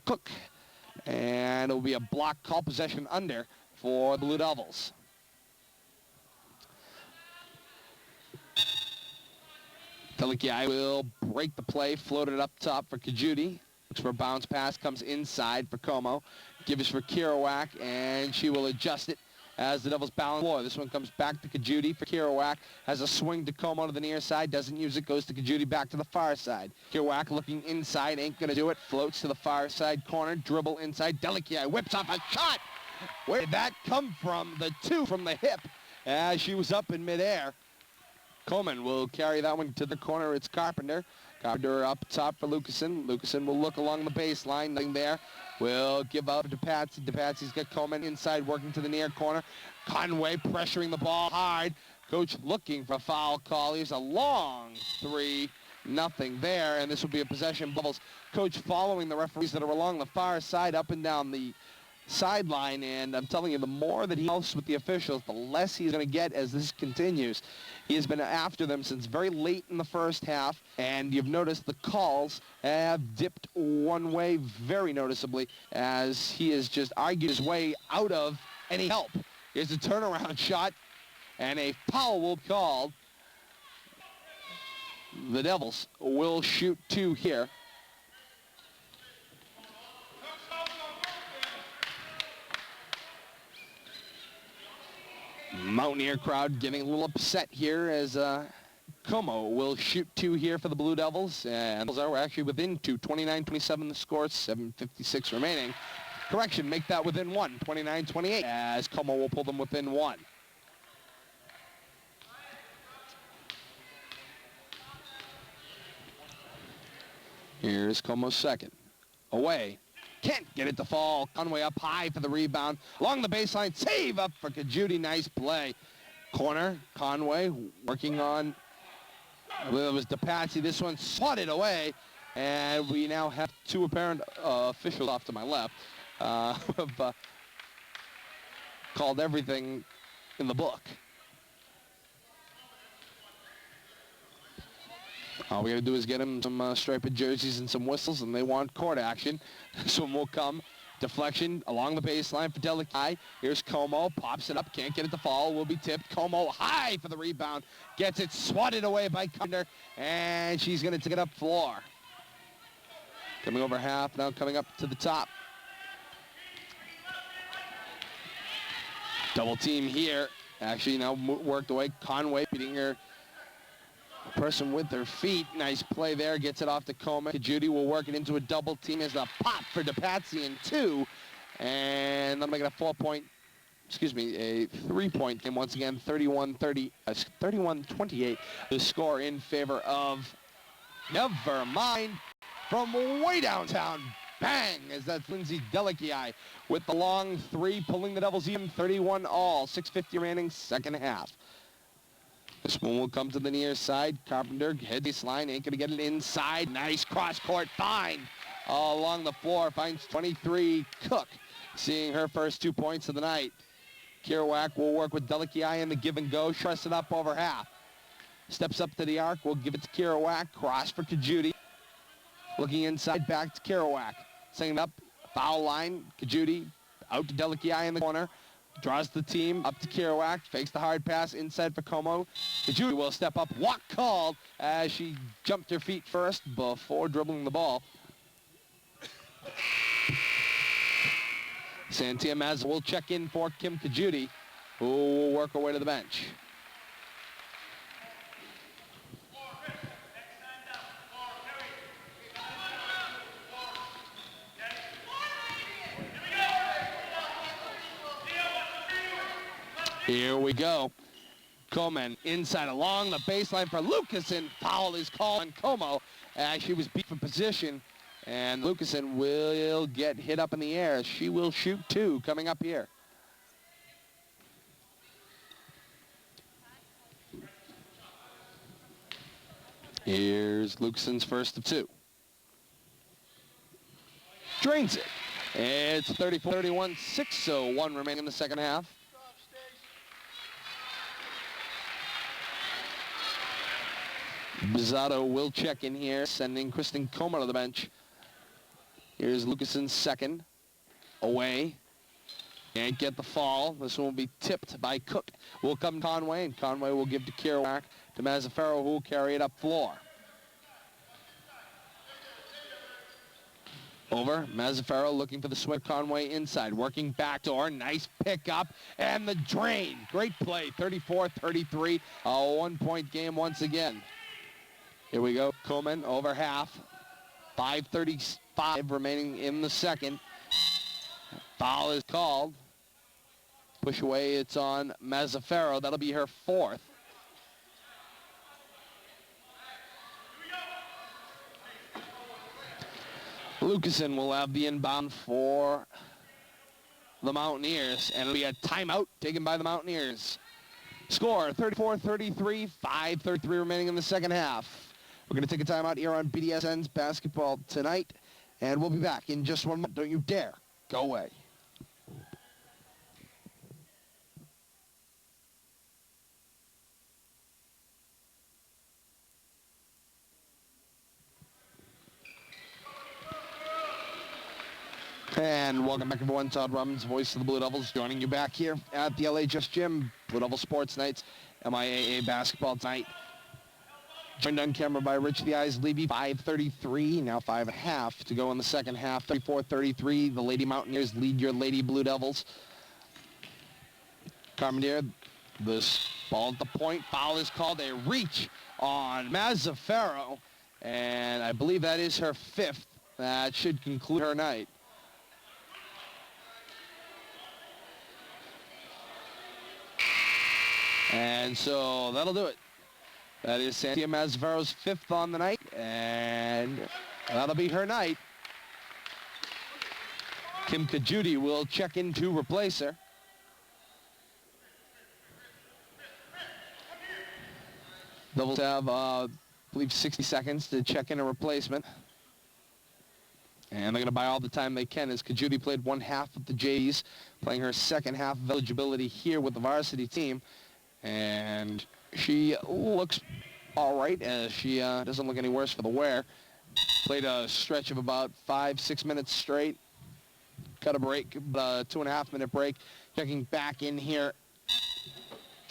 Cook. And it will be a block call, possession under for the Blue Devils. Delicia will break the play, floated up top for Kajudi. Looks for a bounce pass, comes inside for Como. Gives for Kerouac, and she will adjust it as the Devils balance the floor. This one comes back to Kajudi for Kerouac. Has a swing to Como to the near side, doesn't use it, goes to Kajudi back to the far side. Kerouac looking inside, ain't going to do it. Floats to the far side corner, dribble inside. Delicia whips off a shot. Where did that come from? The 2 from the hip as she was up in midair. Coleman will carry that one to the corner. It's Carpenter. Carpenter up top for Lucasen. Lucasen will look along the baseline. Nothing there. Will give up to Patsy. DePatsy's got Coleman inside working to the near corner. Conway pressuring the ball hard. Coach looking for a foul call. Here's a long 3. Nothing there. And this will be a possession. Bubbles. Coach following the referees that are along the far side up and down the sideline, and I'm telling you, the more that he helps with the officials, the less he's going to get as this continues. He has been after them since very late in the first half, and you've noticed the calls have dipped one way very noticeably as he has just argued his way out of any help. Here's a turnaround shot, and a foul will be called. The Devils will shoot 2 here. Mountaineer crowd getting a little upset here as Como will shoot 2 here for the Blue Devils. And the Devils are actually within 2. 29-27 the score, 7:56 remaining. Correction, make that within 1. 29-28 as Como will pull them within 1. Here's Como's second. Away. Can't get it to fall. Conway up high for the rebound. Along the baseline. Save up for Kajudi. Nice play. Corner. Conway working on, I believe it was DePatsy. This one swatted away. And we now have 2 apparent officials off to my left who have called everything in the book. All we got to do is get them some striped jerseys and some whistles, and they want court action. This one will come. Deflection along the baseline for Delicia. Here's Como. Pops it up. Can't get it to fall. Will be tipped. Como high for the rebound. Gets it swatted away by Carpenter, and she's going to take it up floor. Coming over half, now coming up to the top. Double team here. Actually now worked away. Conway beating her person with their feet. Nice play there. Gets it off to Coleman. Kajudi will work it into a double team as a pop for DePatsy in 2. And I'm making a 3-point game once again. 31-28. The score in favor of Never Mind from way downtown. Bang! As that's Lindsay Delicia with the long 3, pulling the Devils even 31 all. 6:50 remaining, second half. This one will come to the near side. Carpenter head baseline, ain't going to get it inside. Nice cross-court find along the floor. Finds 23 Cook, seeing her first 2 points of the night. Kerouac will work with Delici in the give and go. Truss it up over half. Steps up to the arc. We'll give it to Kerouac. Cross for Kajudi. Looking inside, back to Kerouac. Setting up, foul line. Kajudi out to Delici in the corner. Draws the team up to Kerouac. Fakes the hard pass inside for Como. Kajudi will step up. Walk called as she jumped her feet first before dribbling the ball. Santia Mazza will check in for Kim Kajudi, who will work her way to the bench. Here we go. Coleman inside along the baseline for Lucasen. Foul is called on Como as she was beat for position. And Lucasen will get hit up in the air. She will shoot 2 coming up here. Here's Lucasen's first of 2. Drains it. It's 34-31, 6:01 remaining in the second half. Bizzato will check in here, sending Kristen Como to the bench. Here's Lucasen's second. Away. Can't get the fall. This one will be tipped by Cook. Will come Conway, and Conway will give to Kerouac, to Mazzaferro, who will carry it up floor. Over. Mazzaferro looking for the swing. Conway inside. Working backdoor. Nice pickup. And the drain. Great play. 34-33. A 1-point game once again. Here we go. Coleman over half. 5:35 remaining in the second. Foul is called. Push away, it's on Mazzaferro. That'll be her 4th. Lucasen will have the inbound for the Mountaineers, and it'll be a timeout taken by the Mountaineers. Score 34-33, 5:33 remaining in the second half. We're going to take a timeout here on BDSN's Basketball Tonight, and we'll be back in just 1 minute. Don't you dare go away. And welcome back, everyone. Todd Robbins, voice of the Blue Devils, joining you back here at the LHS Gym. Blue Devil Sports Nights, MIAA Basketball Tonight. Joined on camera by Rich the Eyes Levy. 5:33, now 5.5 to go in the second half. 34-33, the Lady Mountaineers lead your Lady Blue Devils. Carpenter, this ball at the point. Foul is called. A reach on Mazzaferro, and I believe that is her 5th. That should conclude her night. And so that'll do it. That is Santia Mazzaferro's 5th on the night, and that'll be her night. Kim Kajudi will check in to replace her. Devils have, I believe, 60 seconds to check in a replacement. And they're going to buy all the time they can, as Kajudi played 1/2 of the Jays, playing her second half of eligibility here with the varsity team. And she looks all right, as she doesn't look any worse for the wear. Played a stretch of about 5-6 minutes straight. Cut a break, a 2.5-minute break. Checking back in here.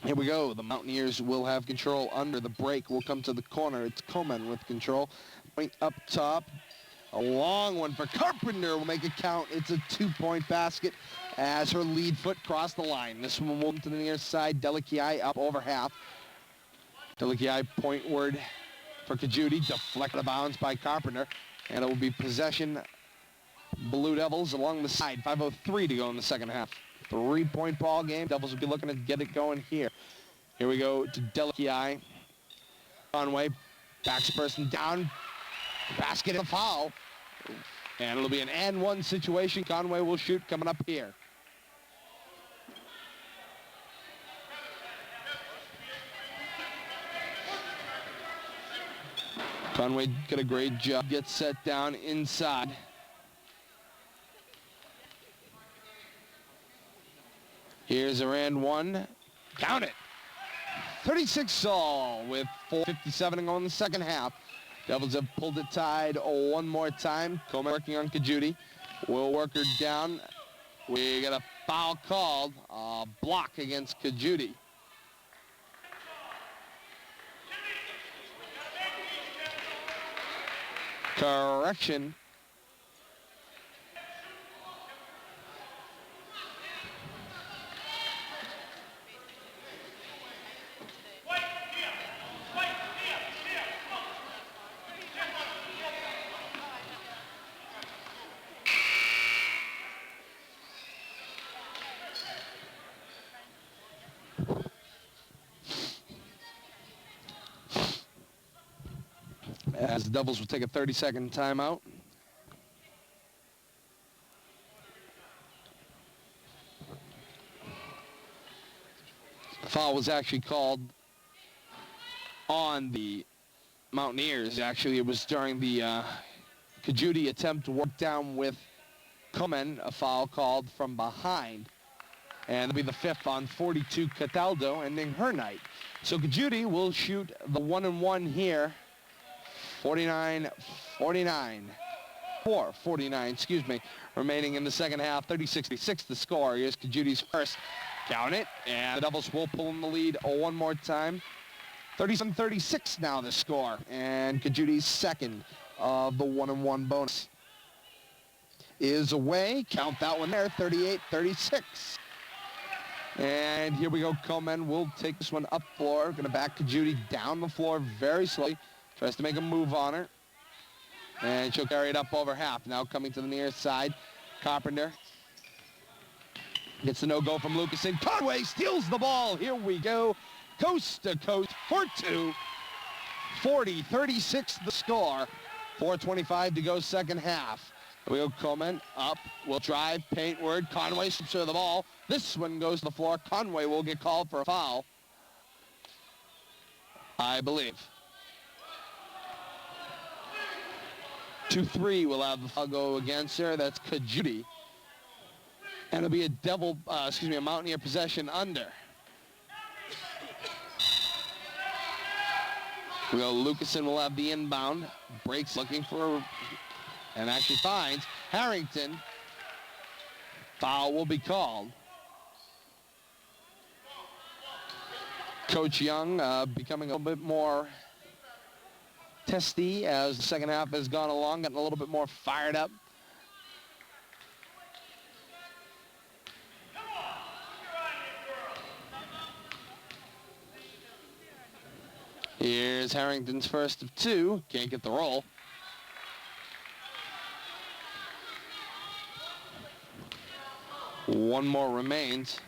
Here we go. The Mountaineers will have control under the break. Will come to the corner. It's Coleman with control. Point up top. A long one for Carpenter will make it count. It's a 2-point basket as her lead foot crossed the line. This one will move to the near side. Delici up over half. Delici pointward for Kajudi. Deflected out of bounds by Carpenter. And it will be possession Blue Devils along the side. 5:03 to go in the second half. 3-point ball game. Devils will be looking to get it going here. Here we go to Delici. Conway backs a person down. Basket and foul. And it'll be an and one situation. Conway will shoot coming up here. Conway did a great job. Gets set down inside. Here's a round one. Count it. 36 all with 4:57 to go in the second half. Devils have pulled it tied one more time. Coleman working on Kajudi. Will work her down. We got a foul called. A block against Kajudi. Correction. As the Devils will take a 30-second timeout. Foul was actually called on the Mountaineers. Actually, it was during the Kajudi attempt to work down with Coleman, a foul called from behind. And it'll be the fifth on 42 Cataldo, ending her night. So Kajudi will shoot the 1-and-1 here. 49, excuse me, remaining in the second half. 30-66 the score. Here's Kajudi's first. Count it, and the Devils will pull in the lead one more time. 37-36 now the score, and Kajudi's second of the 1-and-1 bonus is away. Count that one there, 38-36. And here we go. Coleman will take this one up floor. Going to back Kajudi down the floor very slowly. Tries to make a move on her. And she'll carry it up over half. Now coming to the near side. Carpenter gets the no-go from Lucasen. Conway steals the ball. Here we go. Coast to coast for two. 40-36 the score. 4:25 to go second half. Here we go. Coleman up. Will drive. Paintward. Conway slips her the ball. This one goes to the floor. Conway will get called for a foul, I believe. 2-3 will have the foul go against her. That's Kajudi. And it'll be a Mountaineer possession under. We go. Lucasen will have the inbound. Breaks looking for, and actually finds Harrington. Foul will be called. Coach Young becoming a little bit more testy as the second half has gone along, getting a little bit more fired up. Here's Harrington's first of two. Can't get the roll. One more remains.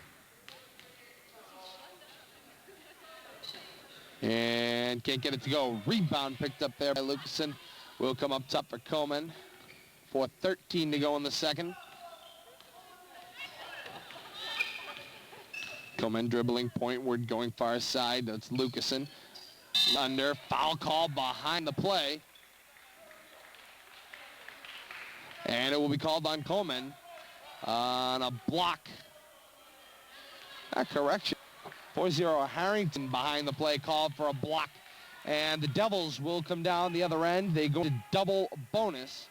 And can't get it to go. Rebound picked up there by Lucasen. Will come up top for Coleman. 4:13 to go in the second. Coleman dribbling pointward, going far side. That's Lucasen. Under. Foul call behind the play. And it will be called on Coleman on a block. Correction. 4-0 Harrington behind the play, called for a block. And the Devils will come down the other end. They go to double bonus.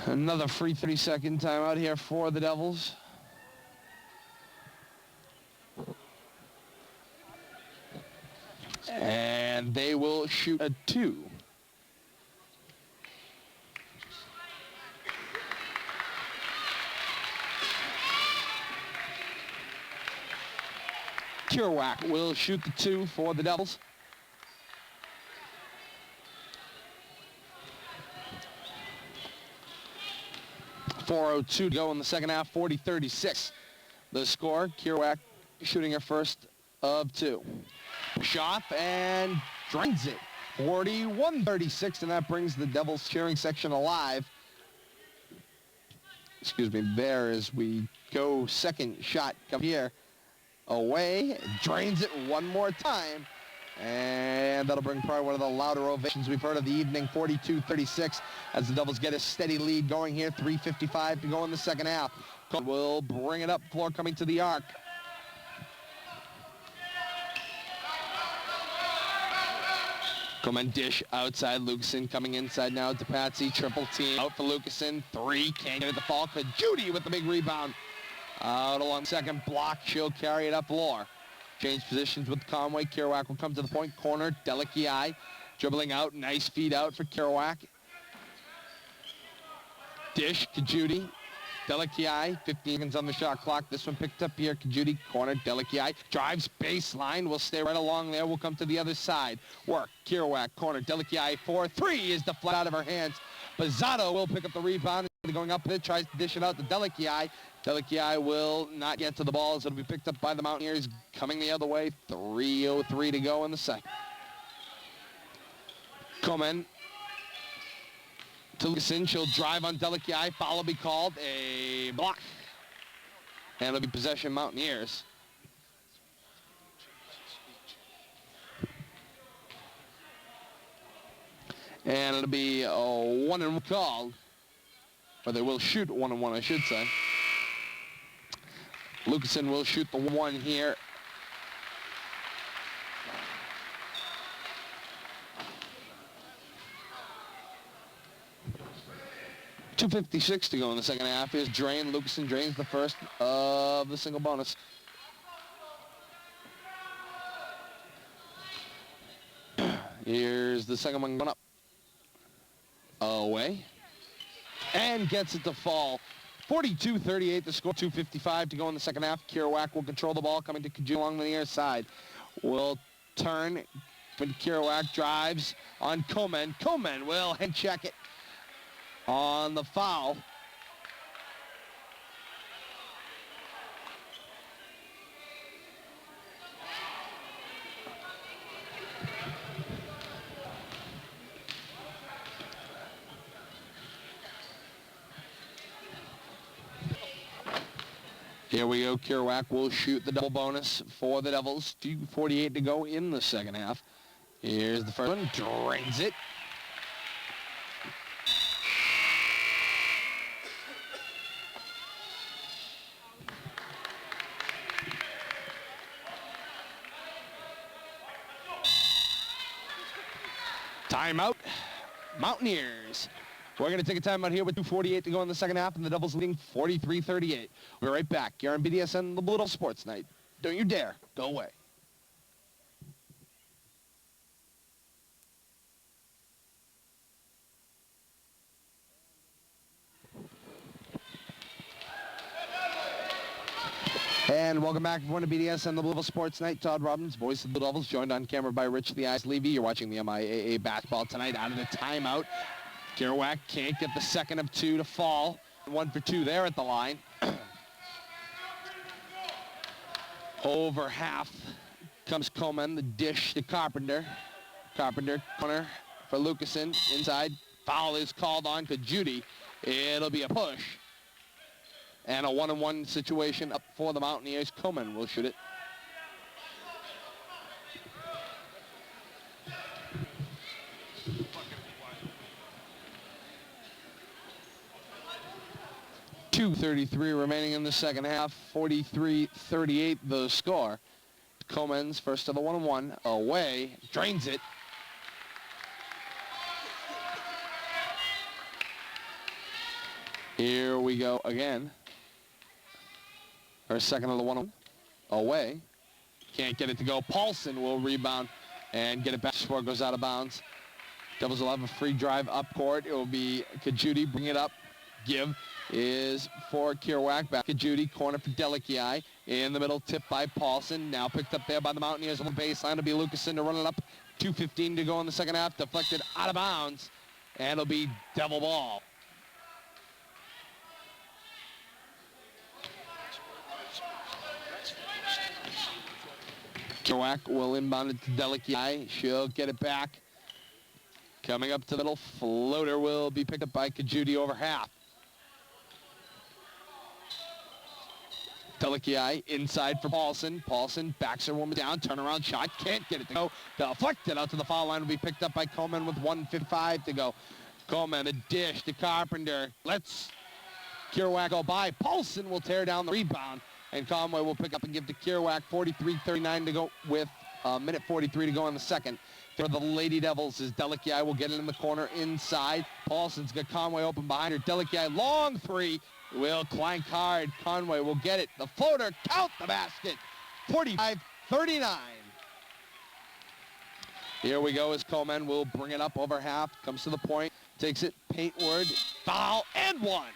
Another free 30-second timeout here for the Devils. And they will shoot a 2. Kerouac will shoot the 2 for the Devils. .402 to go in the second half, 40-36. The score, Kerouac shooting her first of 2. Shot and drains it. 41-36, and that brings the Devils cheering section alive. excuse me, there as we go. Second shot come here. Away, drains it one more time. And that'll bring probably one of the louder ovations we've heard of the evening, 42-36, as the Devils get a steady lead going here, 3:55 to go in the second half. Will bring it up, floor coming to the arc. Coleman dish outside, Lucasen coming inside now to Patsy, triple team out for Lucasen, 3, can't get it the fall for Judy with the big rebound. Out along second block, she'll carry it up floor. Change positions with Conway. Kerouac will come to the point. Corner, Delikiai dribbling out. Nice feed out for Kerouac. Dish, Kajudi. Delikiai, 15 seconds on the shot clock. This one picked up here. Kajudi, corner, Delikiai. Drives baseline. Will stay right along there. We'll come to the other side. Work, Kerouac, corner, Delikiai, 4-3 is deflected out of her hands. Bazzato will pick up the rebound. Going up with it, tries to dish it out to Delikiai. Delikiai will not get to the ball as it'll be picked up by the Mountaineers coming the other way. 3:03 to go in the second. Coleman to Lucasen. She'll drive on Delikiai. Foul will be called. A block. And it'll be possession Mountaineers. And it'll be a 1-and-1 called. Or they will shoot 1-and-1, I should say. Lucasen will shoot the 1 here. .256 to go in the second half. Here's Drain. Lucasen drains the first of the single bonus. Here's the second one going up. Away. And gets it to fall. 42-38 the score, 2:55 to go in the second half. Kerouac will control the ball, coming to Kaju along the near side. Will turn when Kerouac drives on Coleman. Coleman will head check it on the foul. Here we go. Kerouac will shoot the double bonus for the Devils. 2:48 to go in the second half. Here's the first one. Drains it. Timeout. Mountaineers. We're going to take a timeout here with 2:48 to go in the second half, and the Devils leading 43-38. We'll be right back here on BDSN, the Blue Devil Sports Night. Don't you dare go away. And welcome back, everyone, to BDSN, the Blue Devil Sports Night. Todd Robbins, voice of the Devils, joined on camera by Rich the Ice Levy. You're watching the MIAA basketball tonight out of the timeout. Kerouac can't get the second of 2 to fall. 1 for 2 there at the line. Over half comes Coleman, the dish to Carpenter. Carpenter, corner for Lucasen, inside. Foul is called on to Judy. It'll be a push. And a 1-on-1 situation up for the Mountaineers. Coleman will shoot it. .233 remaining in the second half. 43-38 the score. Coleman's first of the 1-on-1. Away. Drains it. Here we go again. Her second of the 1-on-1. Away. Can't get it to go. Paulson will rebound and get it back before it goes out of bounds. Devils will have a free drive up court. It will be Kajudi. Bring it up. Give is for Kerouac. Back to Judy. Corner for Delikiai. In the middle, tipped by Paulson. Now picked up there by the Mountaineers on the baseline. It'll be Lucasen to run it up. 2:15 to go in the second half. Deflected out of bounds. And it'll be Devil ball. Kerouac will inbound it to Delikiai. She'll get it back. Coming up to the middle. Floater will be picked up by Kajudi over half. Delici inside for Paulson. Paulson backs her woman down. Turnaround shot. Can't get it to go. Deflected out to the foul line. Will be picked up by Coleman with 1:55 to go. Coleman, the dish to Carpenter. Let's Kerouac go by. Paulson will tear down the rebound. And Conway will pick up and give to Kerouac. 43:39 to go with minute 43 to go in the second. For the Lady Devils is Delici will get it in the corner inside. Paulson's got Conway open behind her. Delici, long three. Will clank hard. Conway will get it. The floater, count the basket. 45-39. Here we go as Coleman will bring it up over half. Comes to the point. Takes it. Paintward. Foul and one.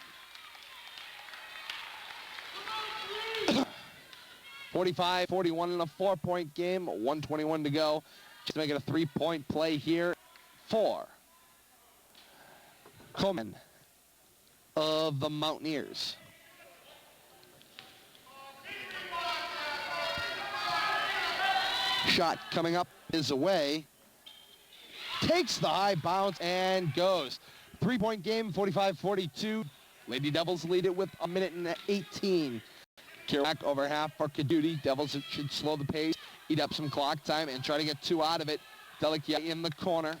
45-41 in a 4-point game. 1:21 to go. Just make it a 3-point play here for Coleman of the Mountaineers. Shot coming up is away. Takes the high bounce and goes. 3-point game, 45-42. Lady Devils lead it with 1:18. Kerouac over half for Caduti. Devils should slow the pace, eat up some clock time, and try to get 2 out of it. Delici in the corner.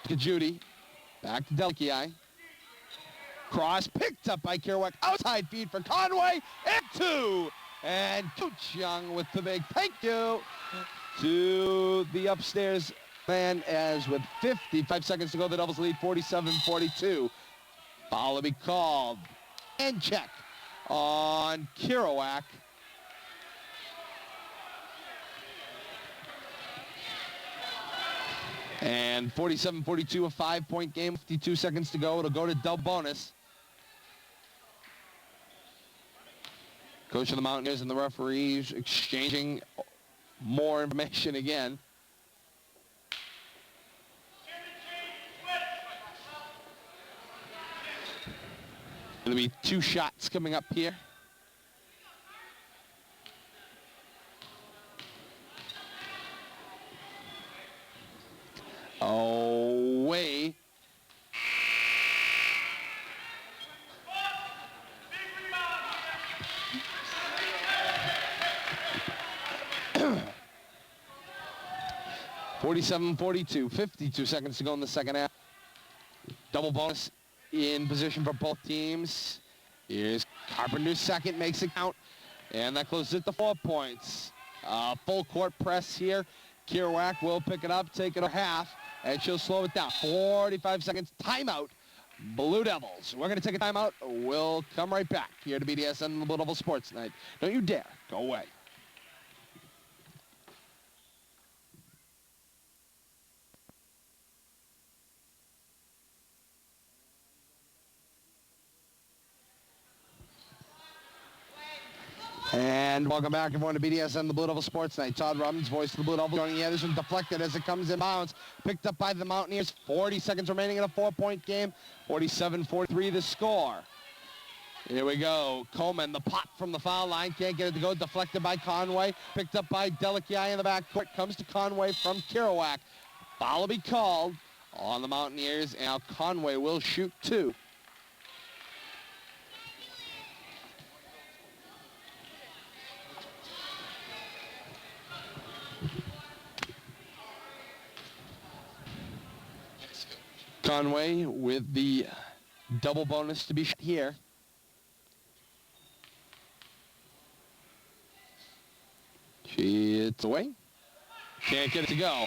Caduti. Back to Delici. Cross picked up by Kerouac. Outside feed for Conway. And 2. And Coach Young with the big thank you to the upstairs man, as with 55 seconds to go, the Devils lead 47-42. Foul to be called. And check on Kerouac. And 47-42, a 5-point game, 52 seconds to go. It'll go to double bonus. Coach of the Mountaineers and the referees exchanging more information again. There'll be 2 shots coming up here. Away. (47-42), 52 seconds to go in the second half. Double bonus in position for both teams. Here's Carpenter's second, makes it count. And that closes it to 4 points. Full court press here. Kerouac will pick it up, take it a half, and she'll slow it down. 45 seconds, timeout. Blue Devils. We're going to take a timeout. We'll come right back here to BDSN, the Blue Devil Sports Night. Don't you dare go away. And welcome back, everyone, to BDSN, the Blue Devil Sports Night. Todd Robbins, voice of the Blue Devil, joining you. This one deflected as it comes in bounds. Picked up by the Mountaineers. 40 seconds remaining in a 4-point game. 47-43 the score. Here we go. Coleman, the pop from the foul line. Can't get it to go. Deflected by Conway. Picked up by Delici in the backcourt. Comes to Conway from Kerouac. Foul will be called on the Mountaineers. And now Conway will shoot 2. Conway with the double bonus to be shot here. It's away. Can't get it to go.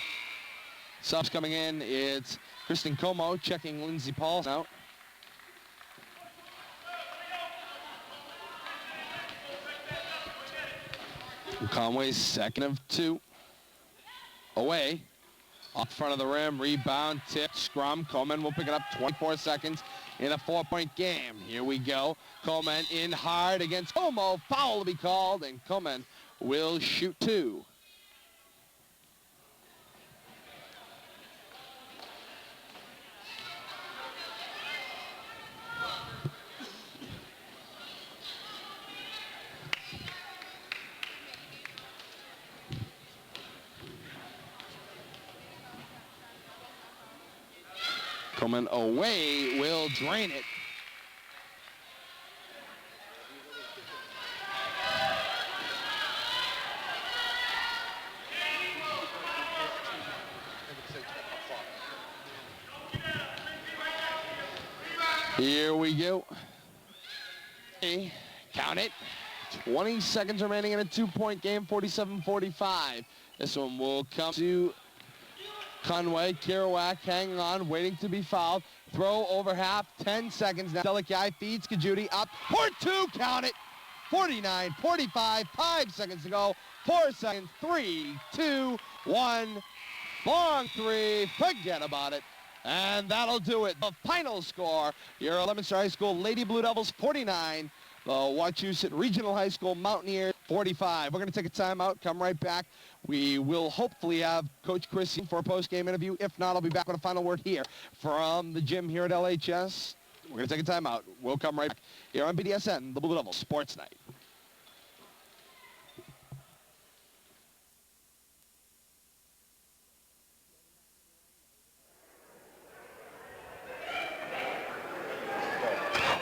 Subs coming in. It's Kristen Como checking Lindsey Paulson out. Conway's second of 2. Away. Off front of the rim, rebound, tip, scrum. Coleman will pick it up. 24 seconds in a 4-point game. Here we go. Coleman in hard against Como. Foul will be called, and Coleman will shoot 2. Coleman away, will drain it. Here we go. Count it. 20 seconds remaining in a 2-point game, 47-45. This one will come to Conway. Kerouac hanging on, waiting to be fouled. Throw over half, 10 seconds now. Delikai feeds Kajuti up for 2, count it. 49-45, 5 seconds to go. 4 seconds, 3, 2, 1. Long 3, forget about it. And that'll do it. The final score, your Leominster High School Lady Blue Devils 49, the Wachusett Regional High School Mountaineers 45. We're going to take a timeout, come right back. We will hopefully have Coach Chris for a post-game interview. If not, I'll be back with a final word here from the gym here at LHS. We're going to take a timeout. We'll come right back here on BDSN, the Blue Devils Sports Night.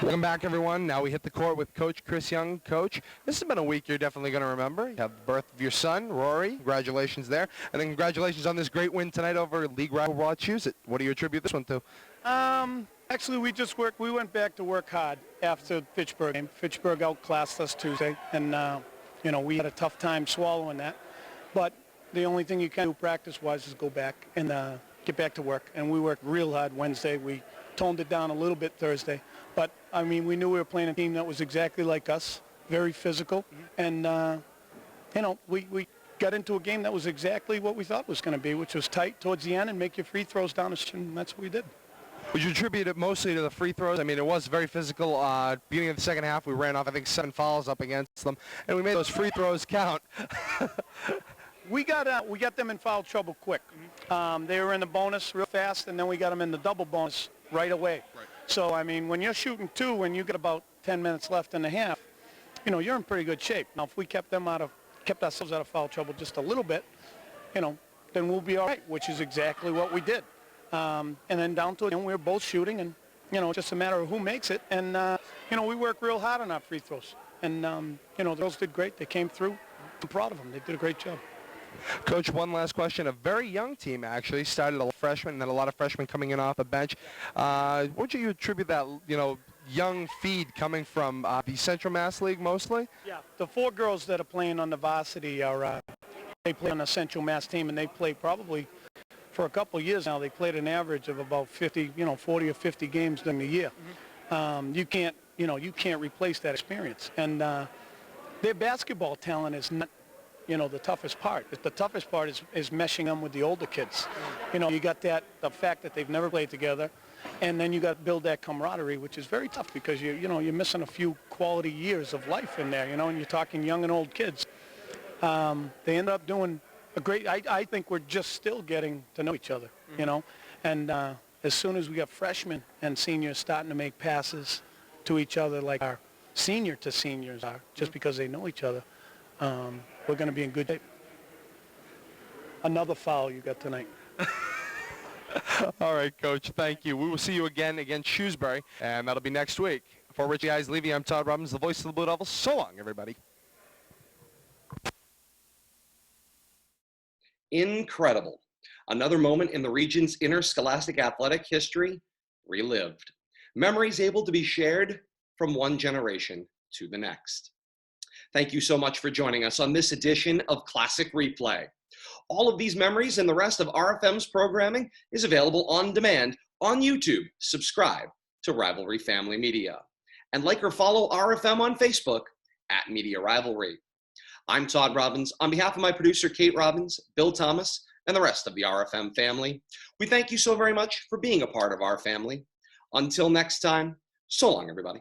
Welcome back, everyone. Now we hit the court with Coach Chris Young. Coach, this has been a week you're definitely going to remember. You have the birth of your son, Rory. Congratulations there. And then congratulations on this great win tonight over league rival Wachusett. What do you attribute this one to? Actually, we went back to work hard after the Fitchburg game. Fitchburg outclassed us Tuesday, and, we had a tough time swallowing that. But the only thing you can do practice-wise is go back and get back to work. And we worked real hard Wednesday. We toned it down a little bit Thursday. But, we knew we were playing a team that was exactly like us, very physical. And, we got into a game that was exactly what we thought it was going to be, which was tight towards the end and make your free throws down, and that's what we did. Would you attribute it mostly to the free throws? I mean, it was very physical. Beginning of the second half, we ran off, I think, 7 fouls up against them, and we made those free throws count. We got them in foul trouble quick. They were in the bonus real fast, and then we got them in the double bonus right away. Right. So, when you're shooting 2 and you got about 10 minutes left in the half, you're in pretty good shape. Now, if we kept ourselves out of foul trouble just a little bit, then we'll be all right, which is exactly what we did. And then down to it, we were both shooting, and, it's just a matter of who makes it. And, we work real hard on our free throws. And, the girls did great. They came through. I'm proud of them. They did a great job. Coach, one last question. A very young team, actually, started a freshman and then a lot of freshmen coming in off the bench. What would you attribute that, young feed coming from the Central Mass League mostly? Yeah, the 4 girls that are playing on the varsity they play on the Central Mass team, and they play probably for a couple of years now. They played an average of about 40 or 50 games during the year. Mm-hmm. You can't replace that experience. And their basketball talent is not the toughest part. The toughest part is meshing them with the older kids. You got the fact that they've never played together, and then you got to build that camaraderie, which is very tough because you're missing a few quality years of life in there, and you're talking young and old kids. They end up doing a great, I think we're just still getting to know each other, and as soon as we got freshmen and seniors starting to make passes to each other like our senior to seniors are, just because they know each other, we're going to be in good shape. Another foul you got tonight. All right, Coach, thank you. We will see you again against Shrewsbury, and that'll be next week. For Richie Eyes Levy, I'm Todd Robbins, the voice of the Blue Devils. So long, everybody. Incredible. Another moment in the region's interscholastic athletic history relived. Memories able to be shared from one generation to the next. Thank you so much for joining us on this edition of Classic Replay. All of these memories and the rest of RFM's programming is available on demand on YouTube. Subscribe to Rivalry Family Media. And like or follow RFM on Facebook at Media Rivalry. I'm Todd Robbins. On behalf of my producer, Kate Robbins, Bill Thomas, and the rest of the RFM family, we thank you so very much for being a part of our family. Until next time, so long, everybody.